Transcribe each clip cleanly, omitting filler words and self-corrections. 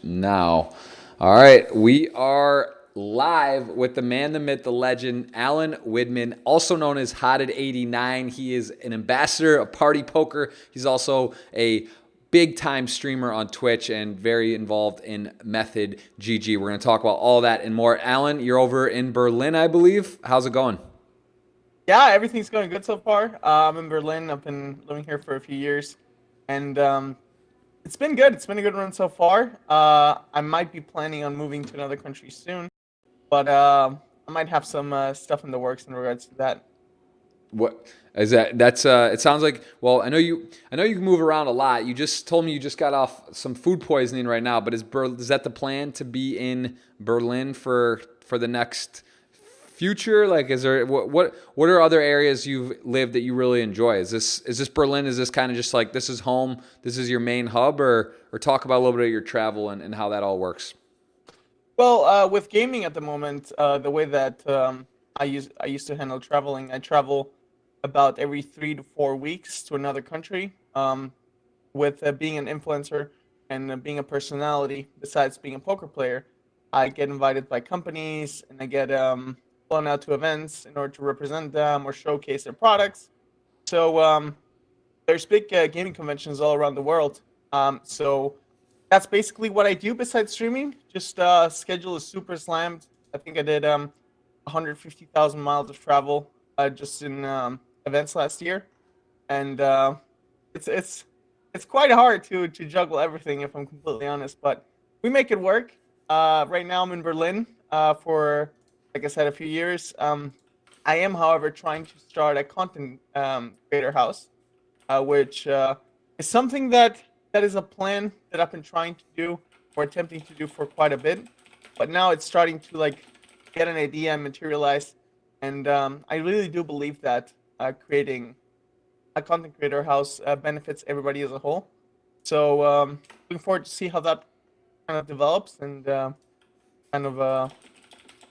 Now, all right, we are live with the man, the myth, the legend, Alan Widmann, also known as Hotted89. He is an ambassador of Party Poker. He's also a big time streamer on Twitch and very involved in Method GG. We're going to talk about all that and more. Alan, you're over in Berlin, I believe. How's it going? Yeah, everything's going good so far. I'm in Berlin. I've been living here for a few years, and it's been good. It's been a good run so far. I might be planning on moving to another country soon, but I might have some stuff in the works in regards to that. What is that? That's it sounds like, well, I know you can move around a lot. You just told me you just got off some food poisoning right now, but is that the plan to be in Berlin for the next future? Like, is there what are other areas you've lived that you really enjoy? Is this Berlin? Is this kind of just like this is home? This is your main hub, or talk about a little bit of your travel and how that all works. Well, with gaming at the moment, the way that I used to handle traveling, I travel about every 3 to 4 weeks to another country. With being an influencer and being a personality, besides being a poker player, I get invited by companies and I get flown out to events in order to represent them or showcase their products. So there's big gaming conventions all around the world. So that's basically what I do besides streaming. Just schedule is super slammed. I think I did 150,000 miles of travel just in events last year, and it's it's it's quite hard to juggle everything if I'm completely honest. But we make it work. Right now I'm in Berlin for, like I said, a few years. I am, however, trying to start a content creator house, which is something that is a plan that I've been trying to do or attempting to do for quite a bit. But now it's starting to like get an idea and materialize, and I really do believe that creating a content creator house benefits everybody as a whole. So looking forward to see how that kind of develops and kind of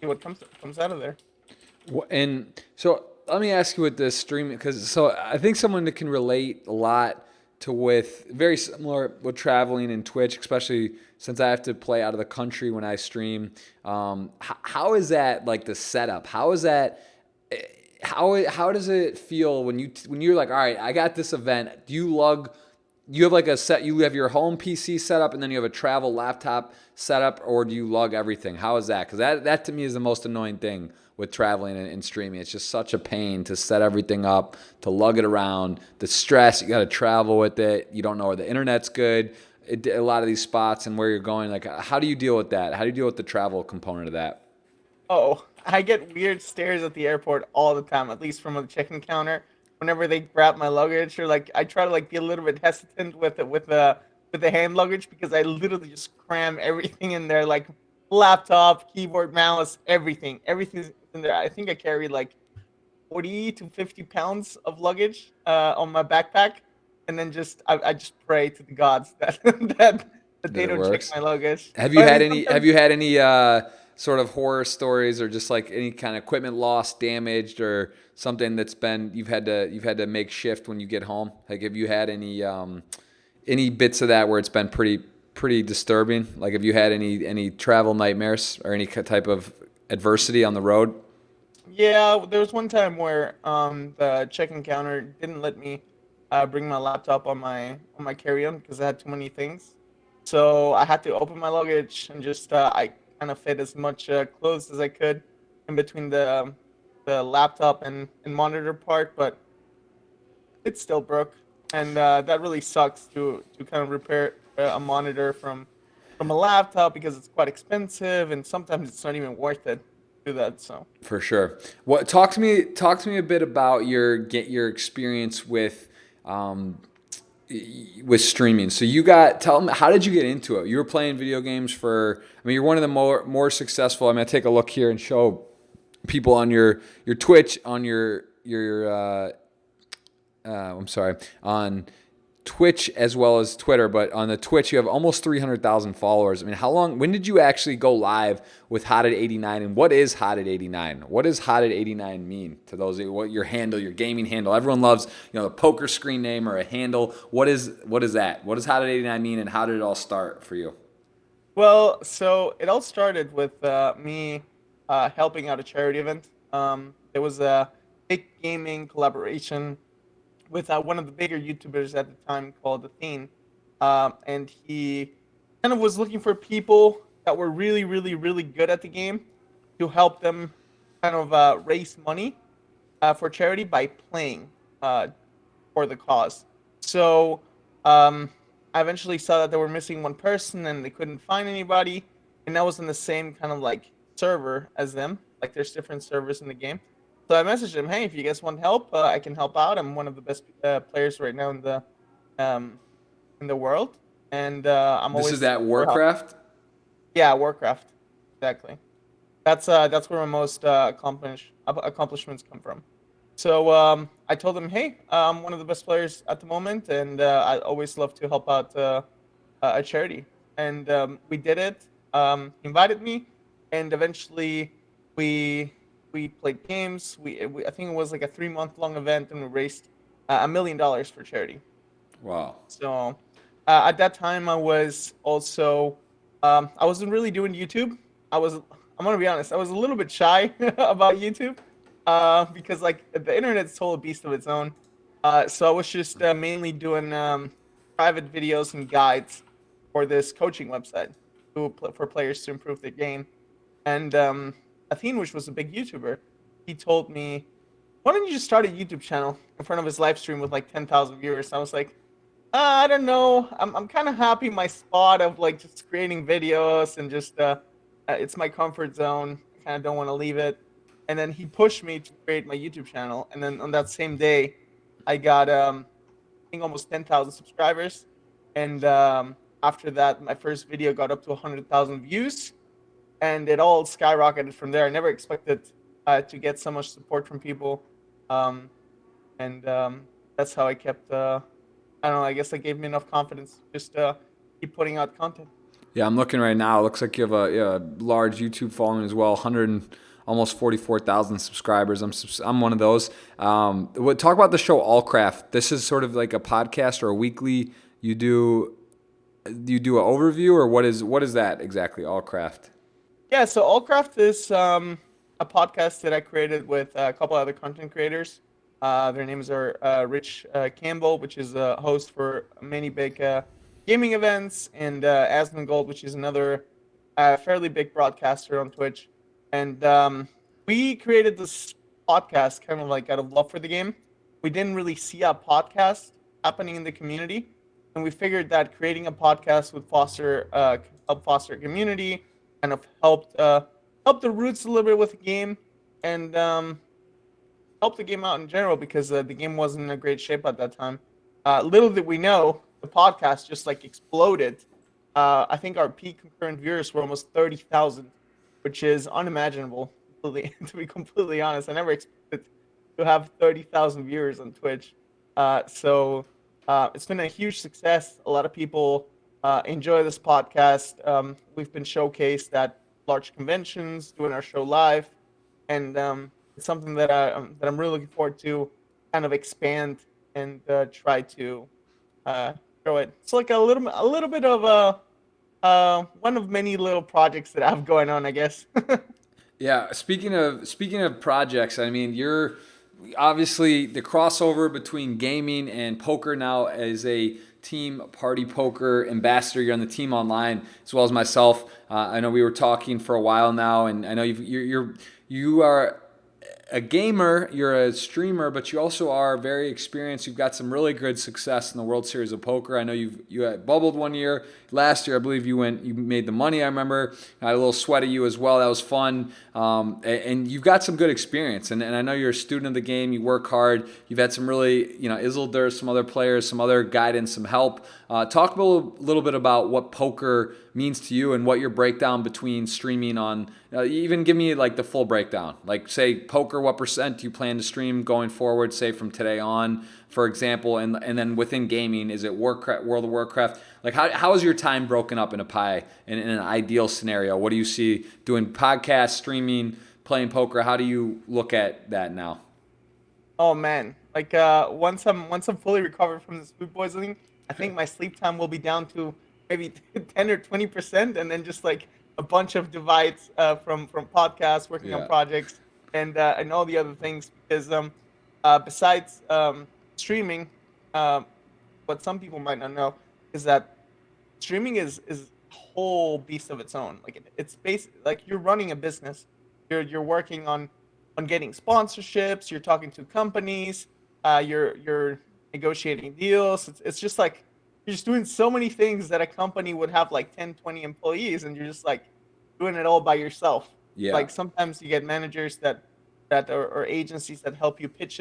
see what comes out of there. And so let me ask you with this streaming, because so I think someone that can relate a lot to with very similar with traveling and Twitch, especially since I have to play out of the country when I stream. How is that like the setup? How is that? How does it feel when you're like, all right, I got this event? Do you lug? You have like a set. You have your home PC set up, and then you have a travel laptop set up, or do you lug everything? How is that? Because that to me is the most annoying thing with traveling and streaming. It's just such a pain to set everything up, to lug it around, the stress. You got to travel with it. You don't know where the internet's good. A lot of these spots and where you're going. Like, how do you deal with that? How do you deal with the travel component of that? Oh, I get weird stares at the airport all the time, at least from the check-in counter. Whenever they grab my luggage, or like I try to like be a little bit hesitant with the hand luggage because I literally just cram everything in there, like laptop, keyboard, mouse, everything's in there. I think I carry like 40 to 50 pounds of luggage on my backpack, and then I just pray to the gods that that That they it don't check works. my luggage. Have you But I had mean, any? Have sometimes you had any sort of horror stories, or just like any kind of equipment lost, damaged, or something that's been you've had to make shift when you get home? Like, have you had any bits of that where it's been pretty disturbing? Like, have you had any travel nightmares or any type of adversity on the road? yeah, there was one time where the check-in counter didn't let me bring my laptop on my carry-on because I had too many things. So I had to open my luggage and just I kind of fit as much clothes as I could in between the laptop and monitor part, but it still broke, and that really sucks to kind of repair a monitor from a laptop because it's quite expensive and sometimes it's not even worth it to do that. So. For sure. What talk to me a bit about your experience um, with streaming. So you got tell me, how did you get into it? You were playing video games for, I mean, you're one of the more successful. I mean, I take a look here and show people on your Twitch, on your I'm sorry, on Twitch as well as Twitter, but on the Twitch you have almost 300,000 followers. I mean, when did you actually go live with Hotted89, and what is Hotted89? What does Hotted89 mean to those? What your handle, your gaming handle? Everyone loves, the poker screen name or a handle. What is that? What does Hotted89 mean, and how did it all start for you? Well, so it all started with me helping out a charity event. There was a big gaming collaboration with one of the bigger YouTubers at the time called Athene, and he kind of was looking for people that were really, really, really good at the game to help them kind of raise money for charity by playing for the cause. So I eventually saw that they were missing one person and they couldn't find anybody, and I was in the same kind of like server as them. Like there's different servers in the game. So I messaged him, "Hey, if you guys want help, I can help out. I'm one of the best players right now um, in the world, and I'm This is always at for help." Warcraft. Yeah, Warcraft, exactly. That's where my most accomplishments come from. So I told him, "Hey, I'm one of the best players at the moment, and I always love to help out a charity." And we did it. He invited me, and eventually we we played games. I think it was like a 3 month long event, and we raised $1 million for charity. Wow. So at that time, I was also I wasn't really doing YouTube. I'm gonna be honest, I was a little bit shy about YouTube because like the internet's a total beast of its own. So I was just mainly doing private videos and guides for this coaching website for players to improve their game. And Athene, which was a big YouTuber, he told me, "Why don't you just start a YouTube channel in front of his live stream with like 10,000 viewers?" I was like, I don't know. I'm kind of happy in my spot of like just creating videos and just it's my comfort zone. I kind of don't want to leave it. And then he pushed me to create my YouTube channel. And then on that same day, I got I think almost 10,000 subscribers. And after that, my first video got up to 100,000 views, and it all skyrocketed from there. I never expected to get so much support from people, um, and that's how I kept. I don't know. I guess that gave me enough confidence to just keep putting out content. Yeah, I'm looking right now. It looks like you have a large YouTube following as well. 100 and almost 44,000 subscribers. I'm one of those. Talk about the show Allcraft. This is sort of like a podcast or a weekly. You do an overview, or what is that exactly? Allcraft. Yeah. So Allcraft is a podcast that I created with a couple other content creators. Their names are Rich Campbell, which is a host for many big gaming events, and Asmongold, which is another fairly big broadcaster on Twitch. And we created this podcast kind of like out of love for the game. We didn't really see a podcast happening in the community, and we figured that creating a podcast would help foster a community, kind of help the roots a little bit with the game, and help the game out in general because the game wasn't in a great shape at that time. Little did we know, the podcast just like exploded. I think our peak concurrent viewers were almost 30,000, which is unimaginable. To be completely honest, I never expected to have 30,000 viewers on Twitch. So it's been a huge success. A lot of people enjoy this podcast. We've been showcased at large conventions, doing our show live, and it's something that I'm really looking forward to kind of expand and try to grow it. It's like a little bit of one of many little projects that I have going on, I guess. Yeah, speaking of projects, I mean, you're obviously the crossover between gaming and poker now as a team party poker ambassador. You're on the team online as well as myself. I know we were talking for a while now, and I know you are a gamer, you're a streamer, but you also are very experienced. You've got some really good success in the World Series of Poker. I know you had bubbled one year. Last year, I believe you made the money. I remember I had a little sweat at you as well. That was fun, and you've got some good experience. And I know you're a student of the game. You work hard. You've had some really, Isildur, some other players, some other guidance, some help. Talk a little bit about what poker means to you and what your breakdown between streaming on. Even give me like the full breakdown. Like say poker, what percent do you plan to stream going forward? Say from today on, for example, and then within gaming, is it Warcraft, World of Warcraft? Like how is your time broken up in a pie in an ideal scenario? What do you see doing podcast, streaming, playing poker? How do you look at that now? Oh man, once I'm fully recovered from this food poisoning, I think my sleep time will be down to maybe 10 or 20%, and then just like a bunch of divides from podcasts, working on Yeah. projects, and all the other things. Because besides streaming, um, what some people might not know is that streaming is a whole beast of its own. Like it's basically like you're running a business. You're working on getting sponsorships. You're talking to companies. You're negotiating deals. It's just like you're just doing so many things that a company would have like 10, 20 employees, and you're just like doing it all by yourself. Yeah. Like sometimes you get managers or agencies that help you pitch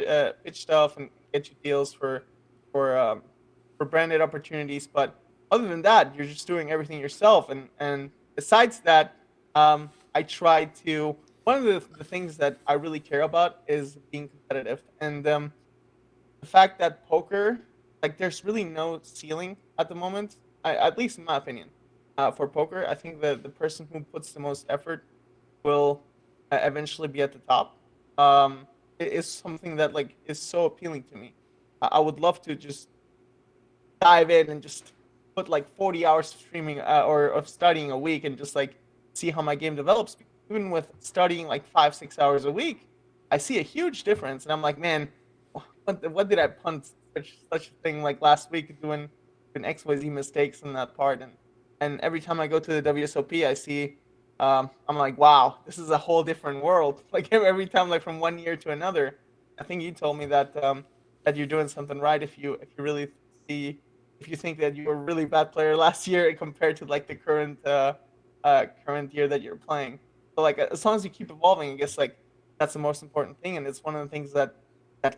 stuff and get you deals for um, for branded opportunities. But other than that, you're just doing everything yourself. And besides that, I try to. One of the things that I really care about is being competitive. And the fact that poker, like, there's really no ceiling at the moment. At least in my opinion, for poker, I think the person who puts the most effort will eventually be at the top. It is something that like is so appealing to me. I would love to just dive in and just put like 40 hours of streaming or of studying a week and just like see how my game develops. Even with studying like 5 6 hours a week, I see a huge difference, and I'm like, man, what did I punt such a thing like last week doing XYZ mistakes in that part, and every time I go to the WSOP, I see. I'm like, wow, this is a whole different world. Like every time, like from one year to another. I think you told me that you're doing something right if you really see if you think that you were a really bad player last year compared to like the current year that you're playing. So like as long as you keep evolving, I guess like that's the most important thing, and it's one of the things that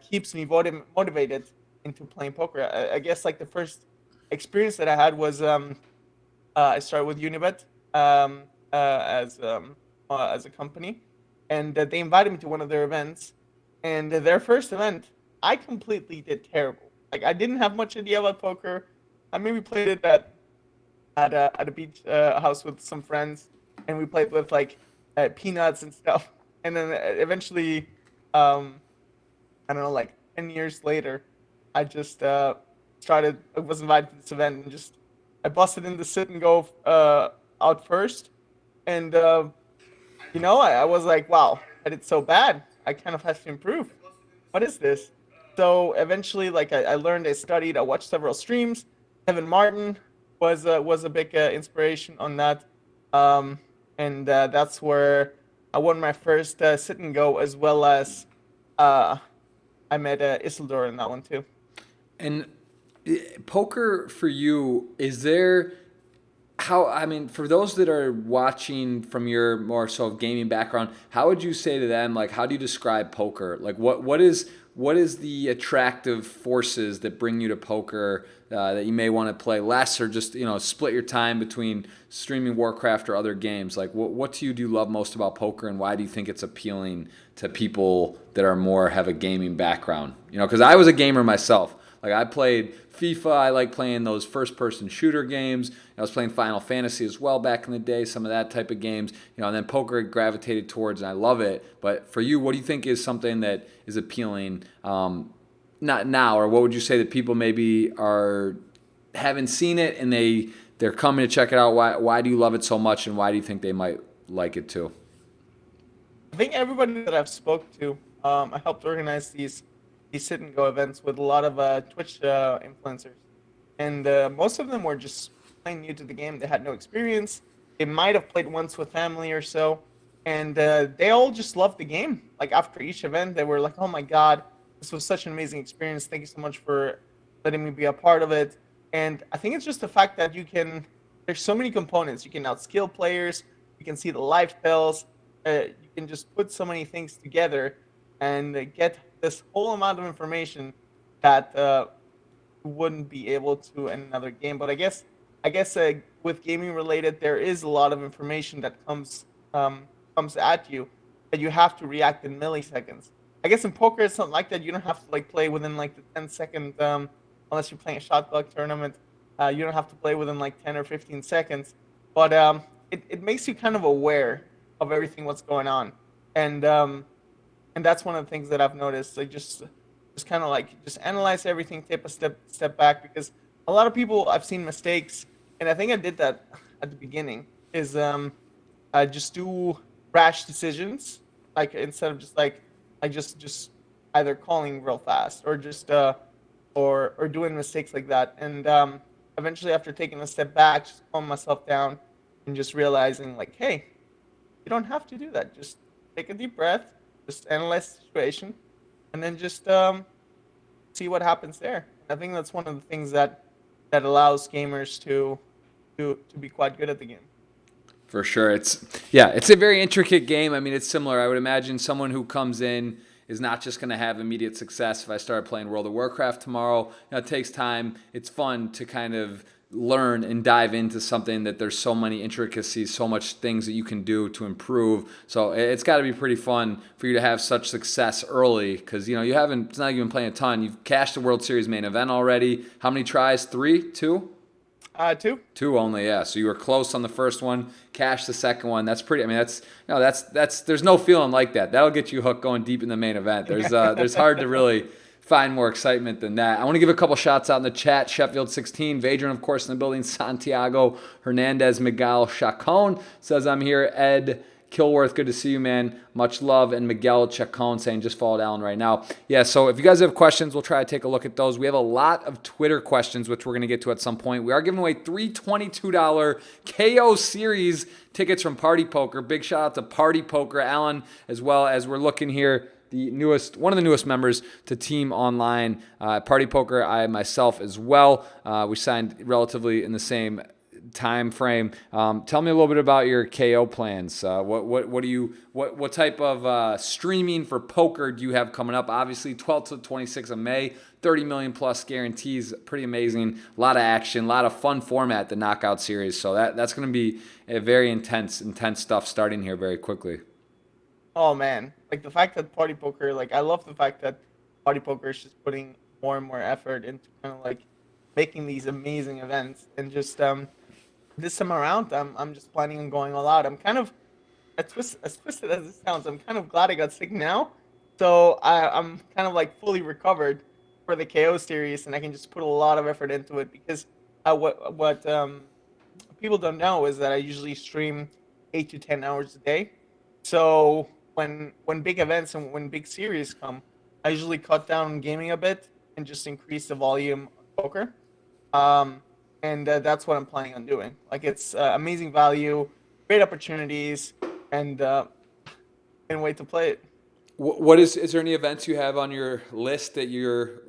keeps me motivated into playing poker. I guess like the first experience that I had was I started with Unibet um, as a company, and they invited me to one of their events. And their first event, I completely did terrible. Like I didn't have much idea about poker. I maybe played it at a beach house with some friends, and we played with like peanuts and stuff. And then eventually, um, I don't know, like 10 years later, I just started. I was invited to this event and just I busted in the sit and go out first, and I was like, wow, I did so bad. I kind of have to improve. What is this? So eventually, like I learned, I studied, I watched several streams. Kevin Martin was a big inspiration on that, um, and that's where I won my first sit and go, as well as uh, I met Isildur in that one too. And poker for you, is there how, I mean, for those that are watching from your more so gaming background, how would you say to them, like, how do you describe poker? Like, what is the attractive forces that bring you to poker that you may want to play less, or just split your time between streaming Warcraft or other games? Like, what do you love most about poker, and why do you think it's appealing to people that are more have a gaming background? Because I was a gamer myself. Like I played FIFA. I like playing those first-person shooter games. I was playing Final Fantasy as well back in the day. Some of that type of games. And then poker gravitated towards, and I love it. But for you, what do you think is something that is appealing? Not now, or what would you say that people maybe are haven't seen it and they're coming to check it out? Why do you love it so much, and why do you think they might like it too? I think everybody that I've spoke to, I helped organize these sit and go events with a lot of Twitch influencers, and most of them were just plain new to the game. They had no experience. They might have played once with family or so, and they all just loved the game. Like after each event, they were like, "Oh my god, this was such an amazing experience. Thank you so much for letting me be a part of it." And I think it's just the fact that you can. There's so many components. You can outskill players. You can see the lifestyles. You can just put so many things together and get this whole amount of information that you wouldn't be able to in another game. But I guess with gaming related, there is a lot of information that comes at you that you have to react in milliseconds. I guess in poker it's something like that. You don't have to like play within like the 10 second unless you're playing a shot clock tournament. You don't have to play within like 10 or 15 seconds. But it makes you kind of aware of everything what's going on. And and that's one of the things that I've noticed. Like just kind of like just analyze everything, take a step back, because a lot of people I've seen mistakes and I think I did that at the beginning. Is I just do rash decisions, like instead of just like just either calling real fast or just or doing mistakes like that. And eventually, after taking a step back, just calming myself down and just realizing like, hey, you don't have to do that. Just take a deep breath, just analyze the situation, and then just see what happens there. I think that's one of the things that allows gamers to be quite good at the game. For sure. It's a very intricate game. I mean, it's similar. I would imagine someone who comes in is not just going to have immediate success. If I started playing World of Warcraft tomorrow, it takes time. It's fun to kind of learn and dive into something that there's so many intricacies, so much things that you can do to improve. So it's got to be pretty fun for you to have such success early because, you haven't, it's not like you've been playing a ton. You've cashed the World Series main event already. How many tries? 3? 2? Two. 2 only, yeah. So you were close on the first one, cashed the second one. That's pretty. I mean, that's. There's no feeling like that. That'll get you hooked going deep in the main event. There's hard to really find more excitement than that. I want to give a couple shots out in the chat. Sheffield 16, Vadron, of course, in the building. Santiago Hernandez, Miguel Chacon says I'm here. Ed Kilworth, good to see you, man. Much love. And Miguel Chacon saying just followed Alan right now. Yeah, so if you guys have questions, we'll try to take a look at those. We have a lot of Twitter questions, which we're going to get to at some point. We are giving away 3 $22 KO Series tickets from Party Poker. Big shout out to Party Poker, Alan, as well as we're looking here. One of the newest members to Team Online, Party Poker. I myself as well. We signed relatively in the same time frame. Tell me a little bit about your KO plans. What type of streaming for poker do you have coming up? Obviously, 12th to 26th of May, 30 million plus guarantees, pretty amazing. A lot of action, a lot of fun format, the knockout series. So that's going to be a very intense stuff starting here very quickly. Oh man, like the fact that Party Poker, like I love the fact that Party Poker is just putting more and more effort into kind of like making these amazing events, and just this time around, I'm just planning on going all out. I'm kind of as twisted as it sounds. I'm kind of glad I got sick now, so I'm kind of like fully recovered for the KO series, and I can just put a lot of effort into it because what people don't know is that I usually stream 8 to 10 hours a day. So when big events and when big series come, I usually cut down gaming a bit and just increase the volume of poker. And that's what I'm planning on doing. Like it's amazing value, great opportunities, and can't wait to play it. What is there any events you have on your list that you're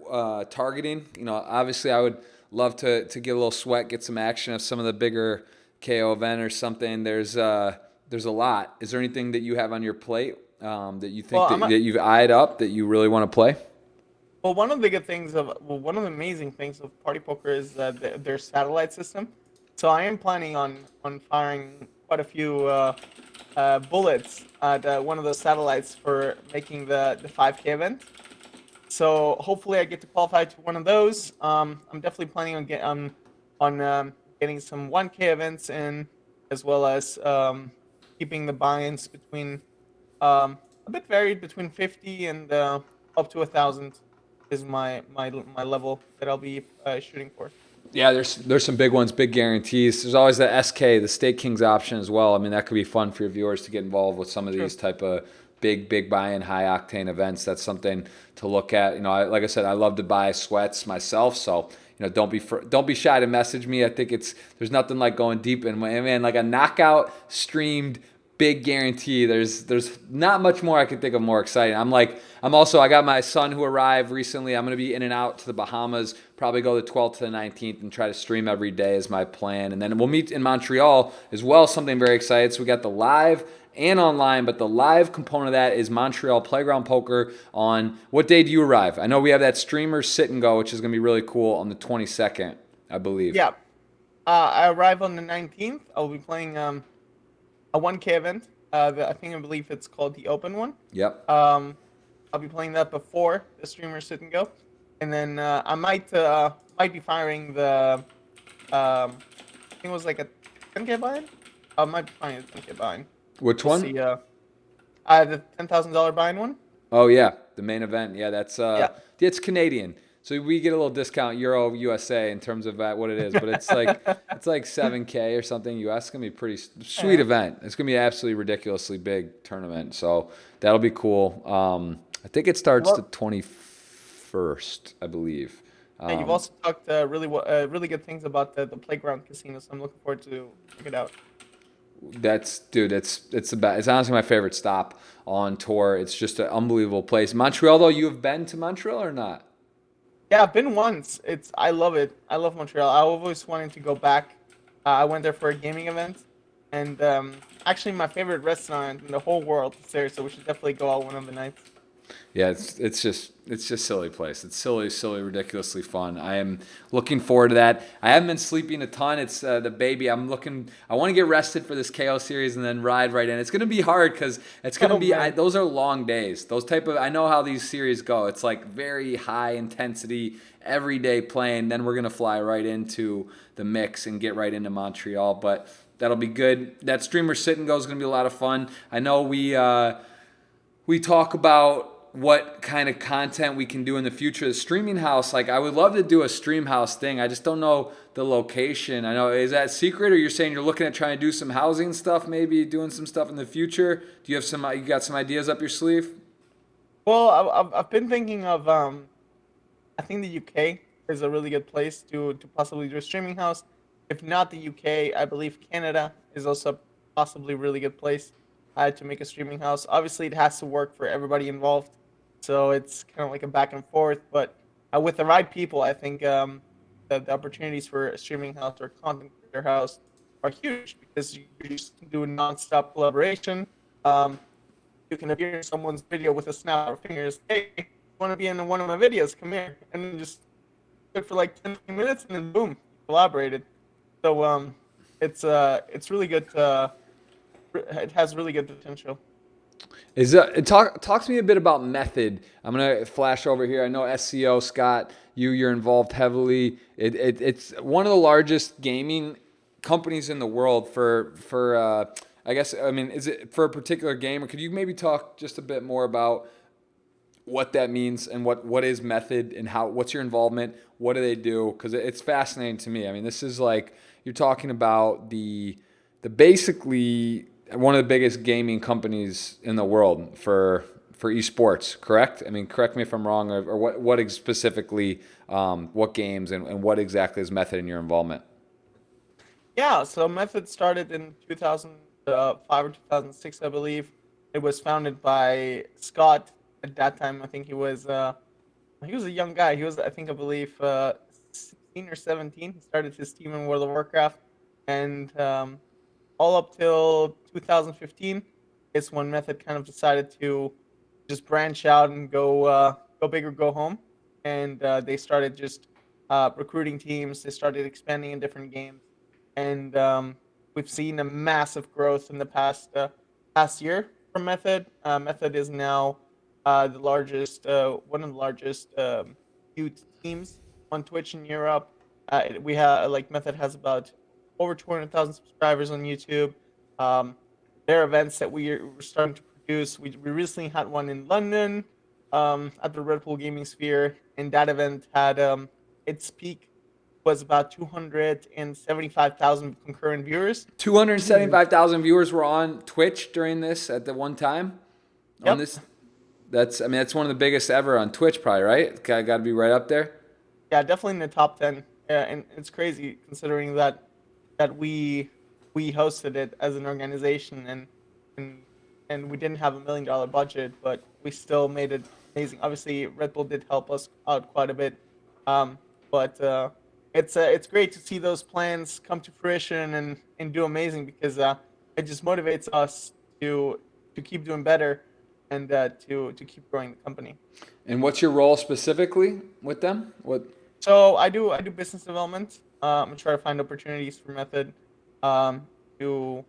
targeting? Obviously I would love to get a little sweat, get some action of some of the bigger KO event or something. There's a lot. Is there anything that you have on your plate that you think that you've eyed up that you really want to play? Well, one of the amazing things of Party Poker is their satellite system. So I am planning on firing quite a few bullets at one of those satellites for making the 5K event. So hopefully I get to qualify to one of those. I'm definitely planning on getting some 1K events in, as well as keeping the buy-ins between a bit varied between 50 and up to 1,000 is my level that I'll be shooting for. Yeah, there's some big ones, big guarantees. There's always the SK, the Stake Kings option as well. I mean, that could be fun for your viewers to get involved with some of these type of big buy-in, high octane events. That's something to look at. Like I said, I love to buy sweats myself, so don't be shy to message me. I think there's nothing like going deep in. Man, like a knockout streamed big guarantee. There's not much more I could think of more exciting. I got my son who arrived recently. I'm going to be in and out to the Bahamas, probably go the 12th to the 19th and try to stream every day is my plan. And then we'll meet in Montreal as well, something very exciting. So we got the live and online, but the live component of that is Montreal Playground Poker on, what day do you arrive? I know we have that streamer sit and go, which is going to be really cool on the 22nd, I believe. Yeah. I arrive on the 19th. I'll be playing a 1K event. I believe it's called the Open one. Yep. I'll be playing that before the streamer sit and go, and then I might be firing the I think it was like a 10K buy-in. I might be firing a 10K buy-in. Which We'll one? see, the $10,000 buy-in one. Oh yeah, the main event. Yeah, that's it's Canadian. So we get a little discount Euro USA in terms of what it is, but it's like 7K or something US. It's gonna be a pretty sweet Yeah. event. It's gonna be an absolutely ridiculously big tournament. So that'll be cool. I think it starts the Well, 21st, I believe. and you've Um, also talked really good things about the playground casino, so I'm looking forward to check it out. That's dude. It's the best. It's honestly my favorite stop on tour. It's just an unbelievable place. Montreal, though, you have been to Montreal or not? Yeah, I've been once. I love it. I love Montreal. I always wanted to go back. I went there for a gaming event, and actually my favorite restaurant in the whole world is there. So we should definitely go out one of the nights. Yeah, it's just silly place. It's silly, ridiculously fun. I am looking forward to that. I haven't been sleeping a ton. It's the baby. I want to get rested for this KO series and then ride right in. It's gonna be hard because it's gonna Oh be. man. Those are long days. Those type of. I know how these series go. It's like very high intensity every day playing. Then we're gonna fly right into the mix and get right into Montreal. But that'll be good. That streamer sit and go is gonna be a lot of fun. I know we talk about what kind of content we can do in the future. The streaming house, like I would love to do a stream house thing. I just don't know the location. I know, is that secret, or you're saying you're looking at trying to do some housing stuff, maybe doing some stuff in the future? Do you have some? You got some ideas up your sleeve? Well, I've been thinking of I think the UK is a really good place to possibly do a streaming house. If not the UK, I believe Canada is also possibly a really good place to make a streaming house. Obviously, it has to work for everybody involved, so it's kind of like a back and forth. But with the right people, I think the opportunities for a streaming house or content creator house are huge because you just can do nonstop collaboration. Um, you can appear in someone's video with a snap of fingers. Hey, you want to be in one of my videos? Come here, and then just do it for like 10 minutes, and then boom, collaborated. So it's really good. It has really good potential. Talk to me a bit about method. I'm gonna flash over here. I know SEO Scott, you're involved heavily. It's one of the largest gaming companies in the world for I guess I mean is it for a particular game, or could you maybe talk just a bit more about what that means and what is method and how what's your involvement? What do they do? Because it's fascinating to me. I mean, this is like you're talking about the basically one of the biggest gaming companies in the world for esports, correct? I mean, correct me if I'm wrong, or what specifically, what games and what exactly is method in your involvement? Yeah, so Method started in 2005 or 2006, I believe. It was founded by Scott. At that time, I think he was a young guy. He was, I think, I believe, 16 or 17. He started his team in World of Warcraft, and all up till 2015 is when Method kind of decided to just branch out and go big or go home, and they started just recruiting teams. They started expanding in different games, and we've seen a massive growth in the past year from Method. Method is now the largest, one of the largest youth teams on Twitch in Europe. We have like Method has about over 200,000 subscribers on YouTube. Um, there are events that we're starting to produce. We recently had one in London at the Red Bull Gaming Sphere, and that event had its peak was about 275,000 concurrent viewers. Two hundred Which is huge. seventy-five thousand viewers were on Twitch during this at the one time. On Yep. this, I mean that's one of the biggest ever on Twitch, probably right. Got to be right up there. Yeah, definitely in the top 10. Yeah, and it's crazy considering that we hosted it as an organization and and we didn't have $1 million budget, but we still made it amazing. Obviously, Red Bull did help us out quite a bit, um, but it's great to see those plans come to fruition and do amazing because it just motivates us to keep doing better and to keep growing the company. And what's your role specifically with them? What? So I do business development. I try to find opportunities for Method to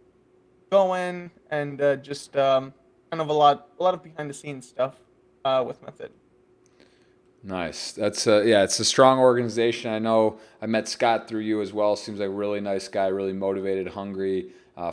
go in and just kind of a lot of behind the scenes stuff with Method. Nice. That's yeah. It's a strong organization. I know. I met Scott through you as well. Seems like a really nice guy, really motivated, hungry.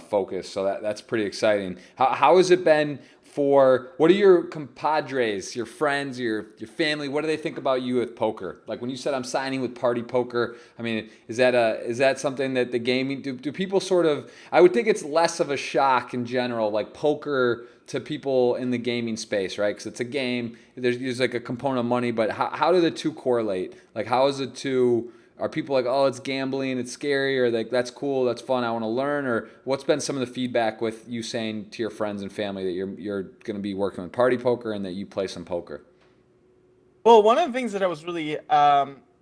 focus. So that's pretty exciting. How has it been for, what are your compadres, your friends, your family? What do they think about you with poker? Like when you said I'm signing with Party Poker, I mean, is that something that the gaming, do people sort of, I would think it's less of a shock in general, like poker to people in the gaming space, right? Because it's a game, there's like a component of money, but how do the two correlate? Like how is it two, are people like, oh, it's gambling, it's scary, or like, that's cool, that's fun, I want to learn? Or what's been some of the feedback with you saying to your friends and family that you're going to be working with Party Poker and that you play some poker? Well, one of the things that I was really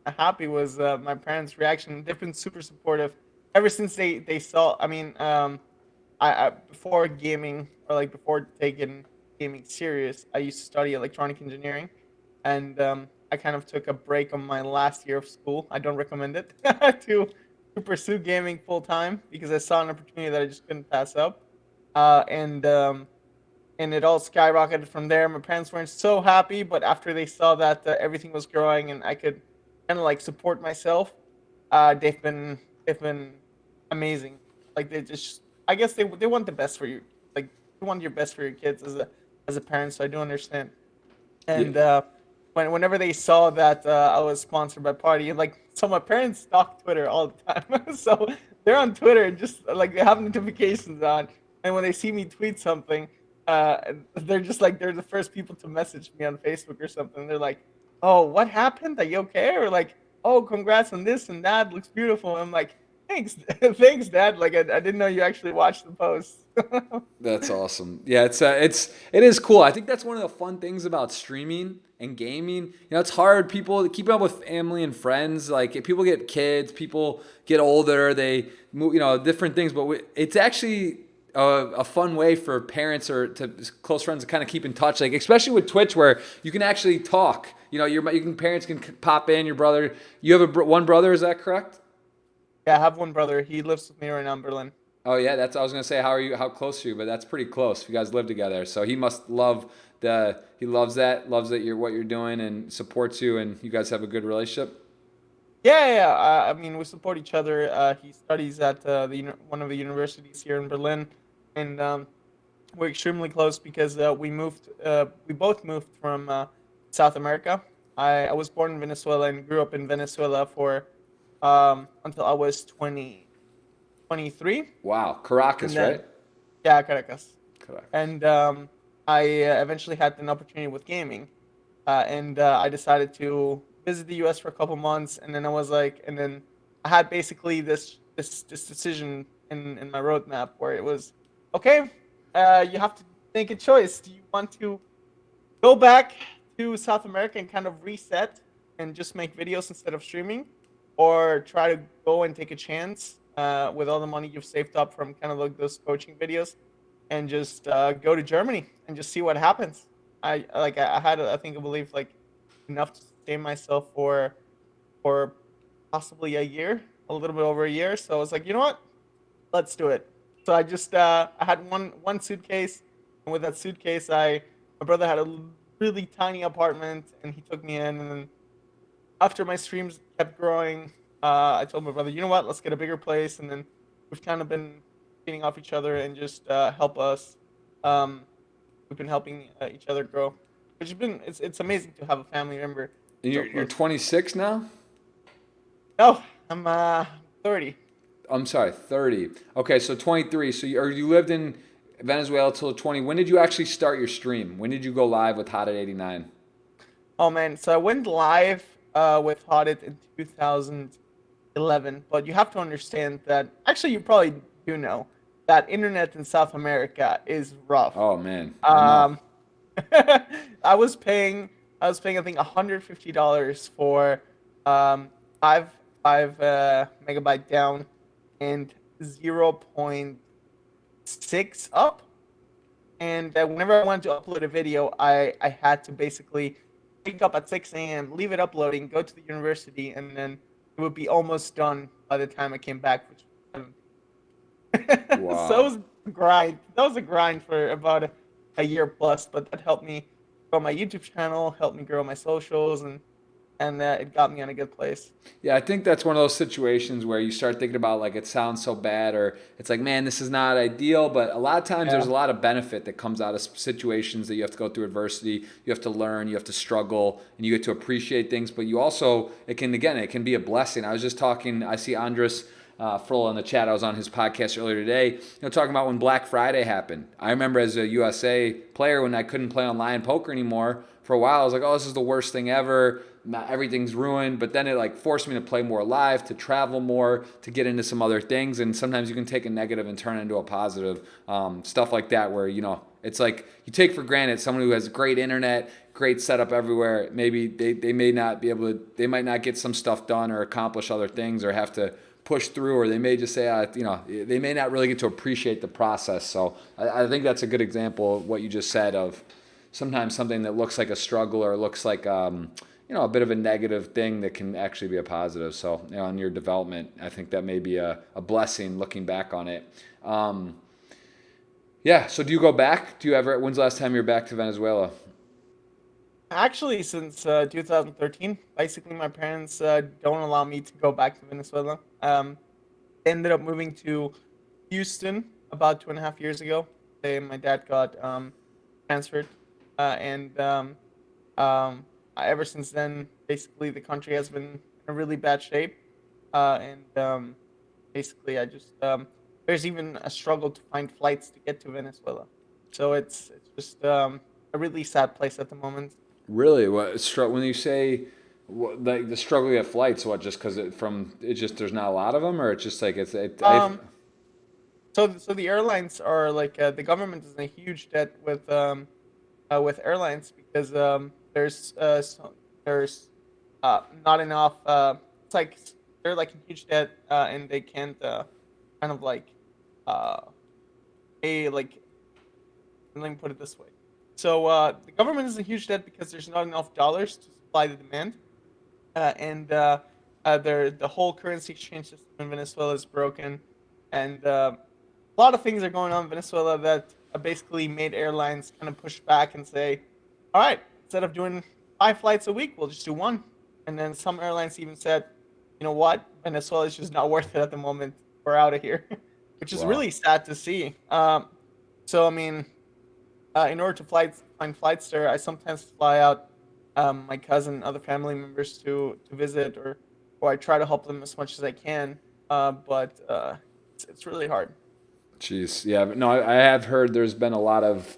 happy was my parents' reaction. They've been super supportive ever since they saw. I mean, I before gaming, or like before taking gaming serious, I used to study electronic engineering, and I kind of took a break on my last year of school. I don't recommend it to pursue gaming full time because I saw an opportunity that I just couldn't pass up, uh, and um, and it all skyrocketed from there. My parents weren't so happy, but after they saw that everything was growing and I could kind of like support myself, they've been amazing. Like they just, I guess they want the best for you. Like you want your best for your kids as a parent. So I do understand. Yeah. And whenever they saw that I was sponsored by Party, like so my parents stalk Twitter all the time, so they're on Twitter and just like they have notifications on, and when they see me tweet something, they're just like they're the first people to message me on Facebook or something. They're like, "Oh, what happened? Are you okay?" Or like, "Oh, congrats on this and that. Looks beautiful." I'm like, "Thanks, thanks, Dad. Like I didn't know you actually watched the post." That's awesome. Yeah, it is cool. I think that's one of the fun things about streaming and gaming. You know, it's hard. People keep up with family and friends. Like if people get kids, people get older, they move. You know, different things. But it's actually a fun way for parents or to close friends to kind of keep in touch. Like especially with Twitch, where you can actually talk. You know, parents can pop in. Your brother, you have one brother. Is that correct? Yeah, I have one brother. He lives with me right now in Berlin. Oh yeah, that's I was gonna say how are you how close are you, but that's pretty close. You guys live together, so he must love he loves that you're what you're doing and supports you, and you guys have a good relationship. Yeah, yeah. Yeah. I mean, we support each other. He studies at one of the universities here in Berlin, and we're extremely close because we both moved from South America. I was born in Venezuela and grew up in Venezuela for until I was 23, Wow, and Caracas, then right? yeah, Caracas, Caracas. and I eventually had an opportunity with gaming, and I decided to visit the U.S. for a couple months, and then I was like, and then I had basically this decision in my roadmap where it was, okay, you have to make a choice. Do you want to go back to South America and kind of reset and just make videos instead of streaming, or try to go and take a chance with all the money you've saved up from kind of like those coaching videos, and just go to Germany and just see what happens. I had I think I believe like enough to sustain myself for possibly a year, a little bit over a year. So I was like, you know what, let's do it. So I just I had one suitcase, and with that suitcase, I my brother had a really tiny apartment, and he took me in. And then after my streams kept growing, I told my brother, you know what, let's get a bigger place. And then we've kind of been feeding off each other and just help us. Um, we've been helping each other grow, which has been it's amazing to have a family member And so you're close. 26 now. No, I'm 30. I'm sorry, 30. Okay, so 23. So you lived in Venezuela till 20. When did you actually start your stream? When did you go live with Hotted89? Oh man, so I went live with Hotted in 2011, but you have to understand that actually you probably do know that internet in South America is rough. Oh man, I know. Um, I was paying I think $150 for um, five megabyte down and 0.6 up. And whenever I wanted to upload a video, I had to basically wake up at 6 a.m., leave it uploading, go to the university, and then it would be almost done by the time I came back, which was so it Wow. was a grind. That was a grind for about a year plus, but that helped me grow my YouTube channel, helped me grow my socials, and and it got me in a good place. Yeah, I think that's one of those situations where you start thinking about like it sounds so bad, or it's like, man, this is not ideal. But a lot of times there's Yeah. a lot of benefit that comes out of situations that you have to go through adversity, you have to learn, you have to struggle, and you get to appreciate things. But you also, it can be a blessing. I was just talking, I see Andres Frola in the chat. I was on his podcast earlier today, talking about when Black Friday happened. I remember as a USA player when I couldn't play online poker anymore for a while, I was like, oh, this is the worst thing ever. Everything's ruined. But then it like forced me to play more live, to travel more, to get into some other things. And sometimes you can take a negative and turn it into a positive. Stuff like that, where it's like you take for granted someone who has great internet, great setup everywhere. Maybe they may not be able to. They might not get some stuff done or accomplish other things or have to push through, or they may just say, they may not really get to appreciate the process. So I think that's a good example of what you just said of sometimes something that looks like a struggle or looks like a bit of a negative thing that can actually be a positive. So in your development, I think that may be a blessing looking back on it. Yeah. So do you go back? When's the last time you were back to Venezuela? Actually, since 2013, basically my parents don't allow me to go back to Venezuela. Ended up moving to Houston about 2.5 years ago. My dad got transferred, and ever since then, basically the country has been in a really bad shape, and basically I just there's even a struggle to find flights to get to Venezuela, so it's just a really sad place at the moment. Really? When you say like the struggle at flights? What, just because it's just there's not a lot of them, or it's just like Um, so the airlines are like the government is in a huge debt with airlines because there's not enough. It's like they're like in huge debt and they can't kind of like uh, pay like. Let me put it this way. So the government is in huge debt because there's not enough dollars to supply the demand, and the whole currency exchange system in Venezuela is broken, and a lot of things are going on in Venezuela that basically made airlines kind of push back and say, all right, instead of doing 5 flights a week, we'll just do one. And then some airlines even said, you know what, Venezuela is just not worth it at the moment. We're out of here, which is wow. really sad to see. So I mean, in order to find flights there, I sometimes fly out my cousin and other family members to visit, or I try to help them as much as I can. But it's really hard. Jeez, yeah, but no, I have heard there's been a lot of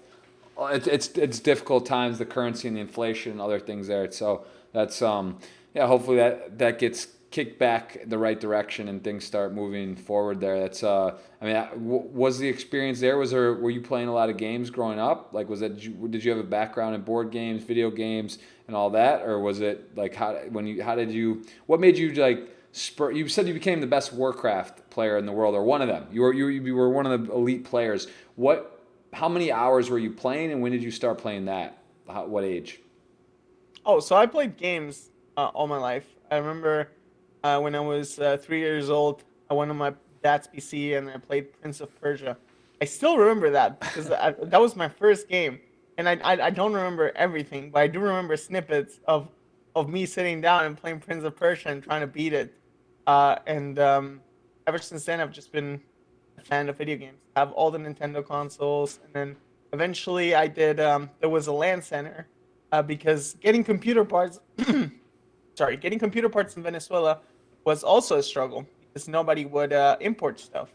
it's difficult times, the currency and the inflation and other things there. So that's yeah, hopefully that gets kicked back the right direction and things start moving forward there. That's I mean, was the experience there? Were you playing a lot of games growing up? Like, did you have a background in board games, video games, and all that, or was it like what made you like? You said you became the best Warcraft player in the world, or one of them. You were one of the elite players. How many hours were you playing, and when did you start playing that? What age? Oh, so I played games all my life. I remember when I was 3 years old, I went on my dad's PC and I played Prince of Persia. I still remember that because that was my first game, and I don't remember everything, but I do remember snippets of me sitting down and playing Prince of Persia and trying to beat it. And ever since then, I've just been a fan of video games. I have all the Nintendo consoles, and then eventually I did. There was a LAN center because getting computer parts, getting computer parts in Venezuela was also a struggle because nobody would import stuff.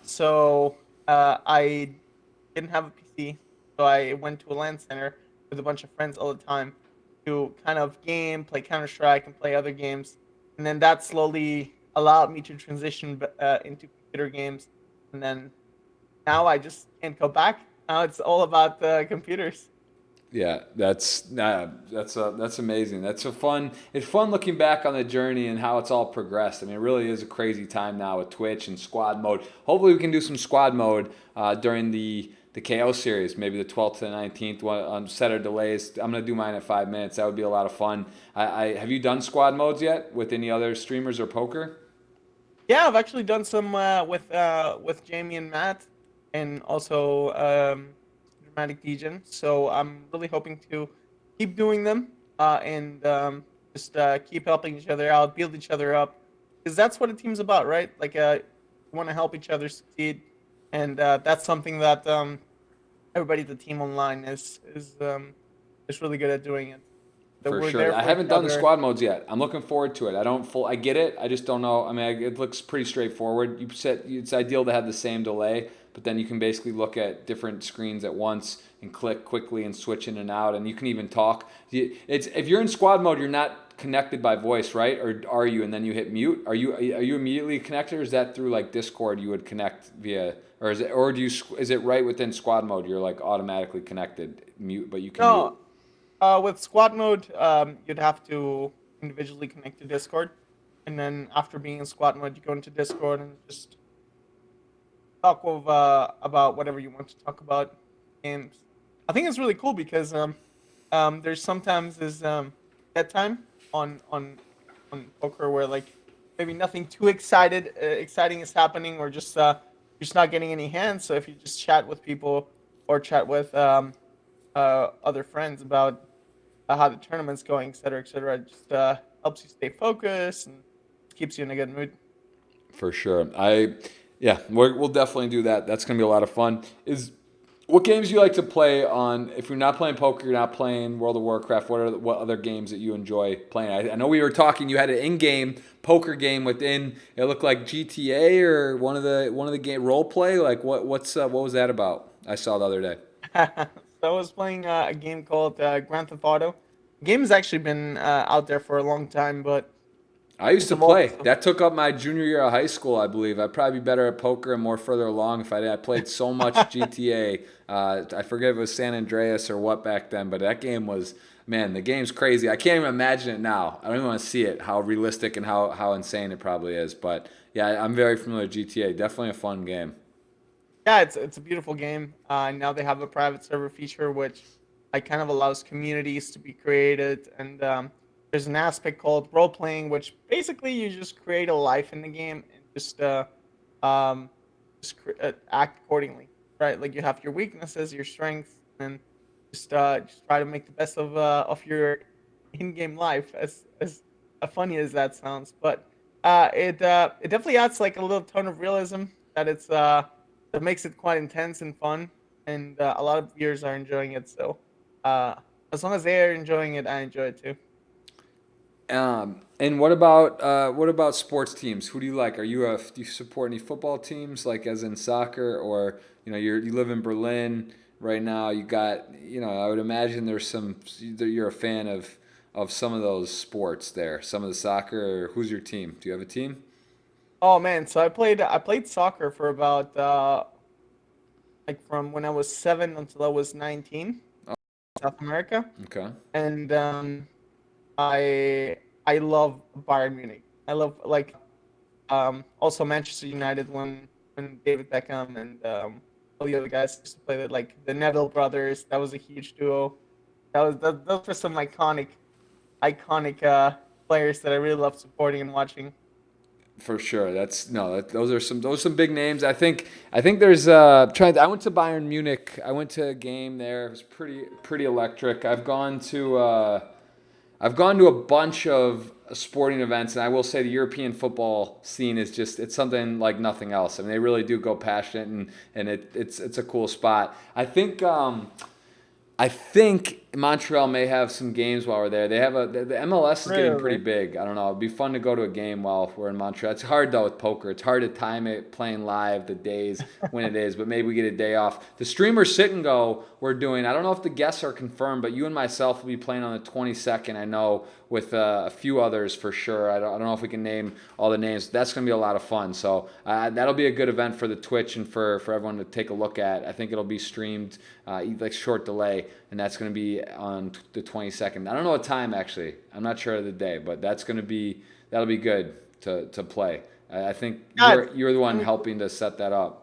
So I didn't have a PC, so I went to a LAN center with a bunch of friends all the time to kind of play Counter Strike, and play other games, and then that slowly allowed me to transition into computer games, and then now I just can't go back. Now it's all about computers. Yeah, that's amazing. That's so fun. It's fun looking back on the journey and how it's all progressed. I mean, it really is a crazy time now with Twitch and squad mode. Hopefully, we can do some squad mode during the KO series, maybe the 12th to the 19th. Set or delays. I'm gonna do mine at 5 minutes. That would be a lot of fun. I have you done squad modes yet with any other streamers or poker? Yeah, I've actually done some with Jamie and Matt, and also Dramatic Degen. So I'm really hoping to keep doing them. And just keep helping each other out, build each other up, because that's what a team's about, right? Like, you want to help each other succeed, and that's something that everybody at the team online is really good at doing it. That For we're sure. there I for each haven't done the other. squad modes yet. I'm looking forward to it. I get it. I just don't know. I mean, it looks pretty straightforward. It's ideal to have the same delay, but then you can basically look at different screens at once and click quickly and switch in and out, and you can even talk. It's if you're in squad mode, you're not connected by voice, right? Or are you? And then you hit mute. Are you immediately connected, or is that through like Discord? You would connect via, or is it right within squad mode? You're like automatically connected, mute, but you can mute. No, with squad mode, you'd have to individually connect to Discord, and then after being in squad mode, you go into Discord and just talk with, about whatever you want to talk about. And I think it's really cool because there's sometimes is that time on poker where like maybe nothing too exciting is happening, or just you're just not getting any hands. So if you just chat with people or chat with other friends about how the tournament's going, et cetera, it just helps you stay focused and keeps you in a good mood. For sure. Yeah, we'll definitely do that. That's gonna be a lot of fun. What games do you like to play on? If you're not playing poker, you're not playing World of Warcraft. What other games that you enjoy playing? I know we were talking. You had an in-game poker game within. It looked like GTA or one of the game role play. Like what was that about? I saw the other day. So I was playing a game called Grand Theft Auto. The game has actually been out there for a long time, but I used it's to evolved. play. That took up my junior year of high school, I believe. I'd probably be better at poker and more further along if I did. I played so much GTA. I forget if it was San Andreas or what back then, but that game was, man, the game's crazy. I can't even imagine it now. I don't even want to see it, how realistic and how insane it probably is. But yeah, I'm very familiar with GTA. Definitely a fun game. Yeah, it's a beautiful game. Now they have a private server feature, which like kind of allows communities to be created, and there's an aspect called role playing, which basically you just create a life in the game and um, act accordingly, right? Like you have your weaknesses, your strengths, and just try to make the best of your in-game life. As funny as that sounds, but it definitely adds like a little tone of realism that that makes it quite intense and fun, and a lot of viewers are enjoying it. So uh, as long as they are enjoying it, I enjoy it too. And what about sports teams? Who do you like? Do you support any football teams, like as in soccer, or you live in Berlin right now? I would imagine there's you're a fan of some of those sports there, some of the soccer. Or who's your team? Do you have a team? Oh man, so I played soccer for about like from when I was 7 until I was 19, Oh, South America, okay. and I I love Bayern Munich. I love like also Manchester United when David Beckham and all the other guys used to play that, like the Neville brothers. That was a huge duo. Those were some iconic players that I really love supporting and watching. For sure. That's no. Those are some big names. I think there's trying. I went to Bayern Munich. I went to a game there. It was pretty electric. I've gone to a bunch of sporting events, and I will say the European football scene is it's something like nothing else. I mean, they really do go passionate, and it's a cool spot. I think Montreal may have some games while we're there. The MLS is getting pretty Really? big. I don't know. It'd be fun to go to a game while we're in Montreal. It's hard though with poker. It's hard to time it playing live the days when it is, but maybe we get a day off. The streamer sit and go we're doing. I don't know if the guests are confirmed, but you and myself will be playing on the 22nd. I know with a few others for sure. I don't know if we can name all the names. That's going to be a lot of fun. So that'll be a good event for the Twitch and for everyone to take a look at. I think it'll be streamed like short delay, and that's going to be on the 22nd. I don't know what time actually. I'm not sure of the day, but that'll be good to play. I think Yeah, you're the it's one really cool. helping to set that up.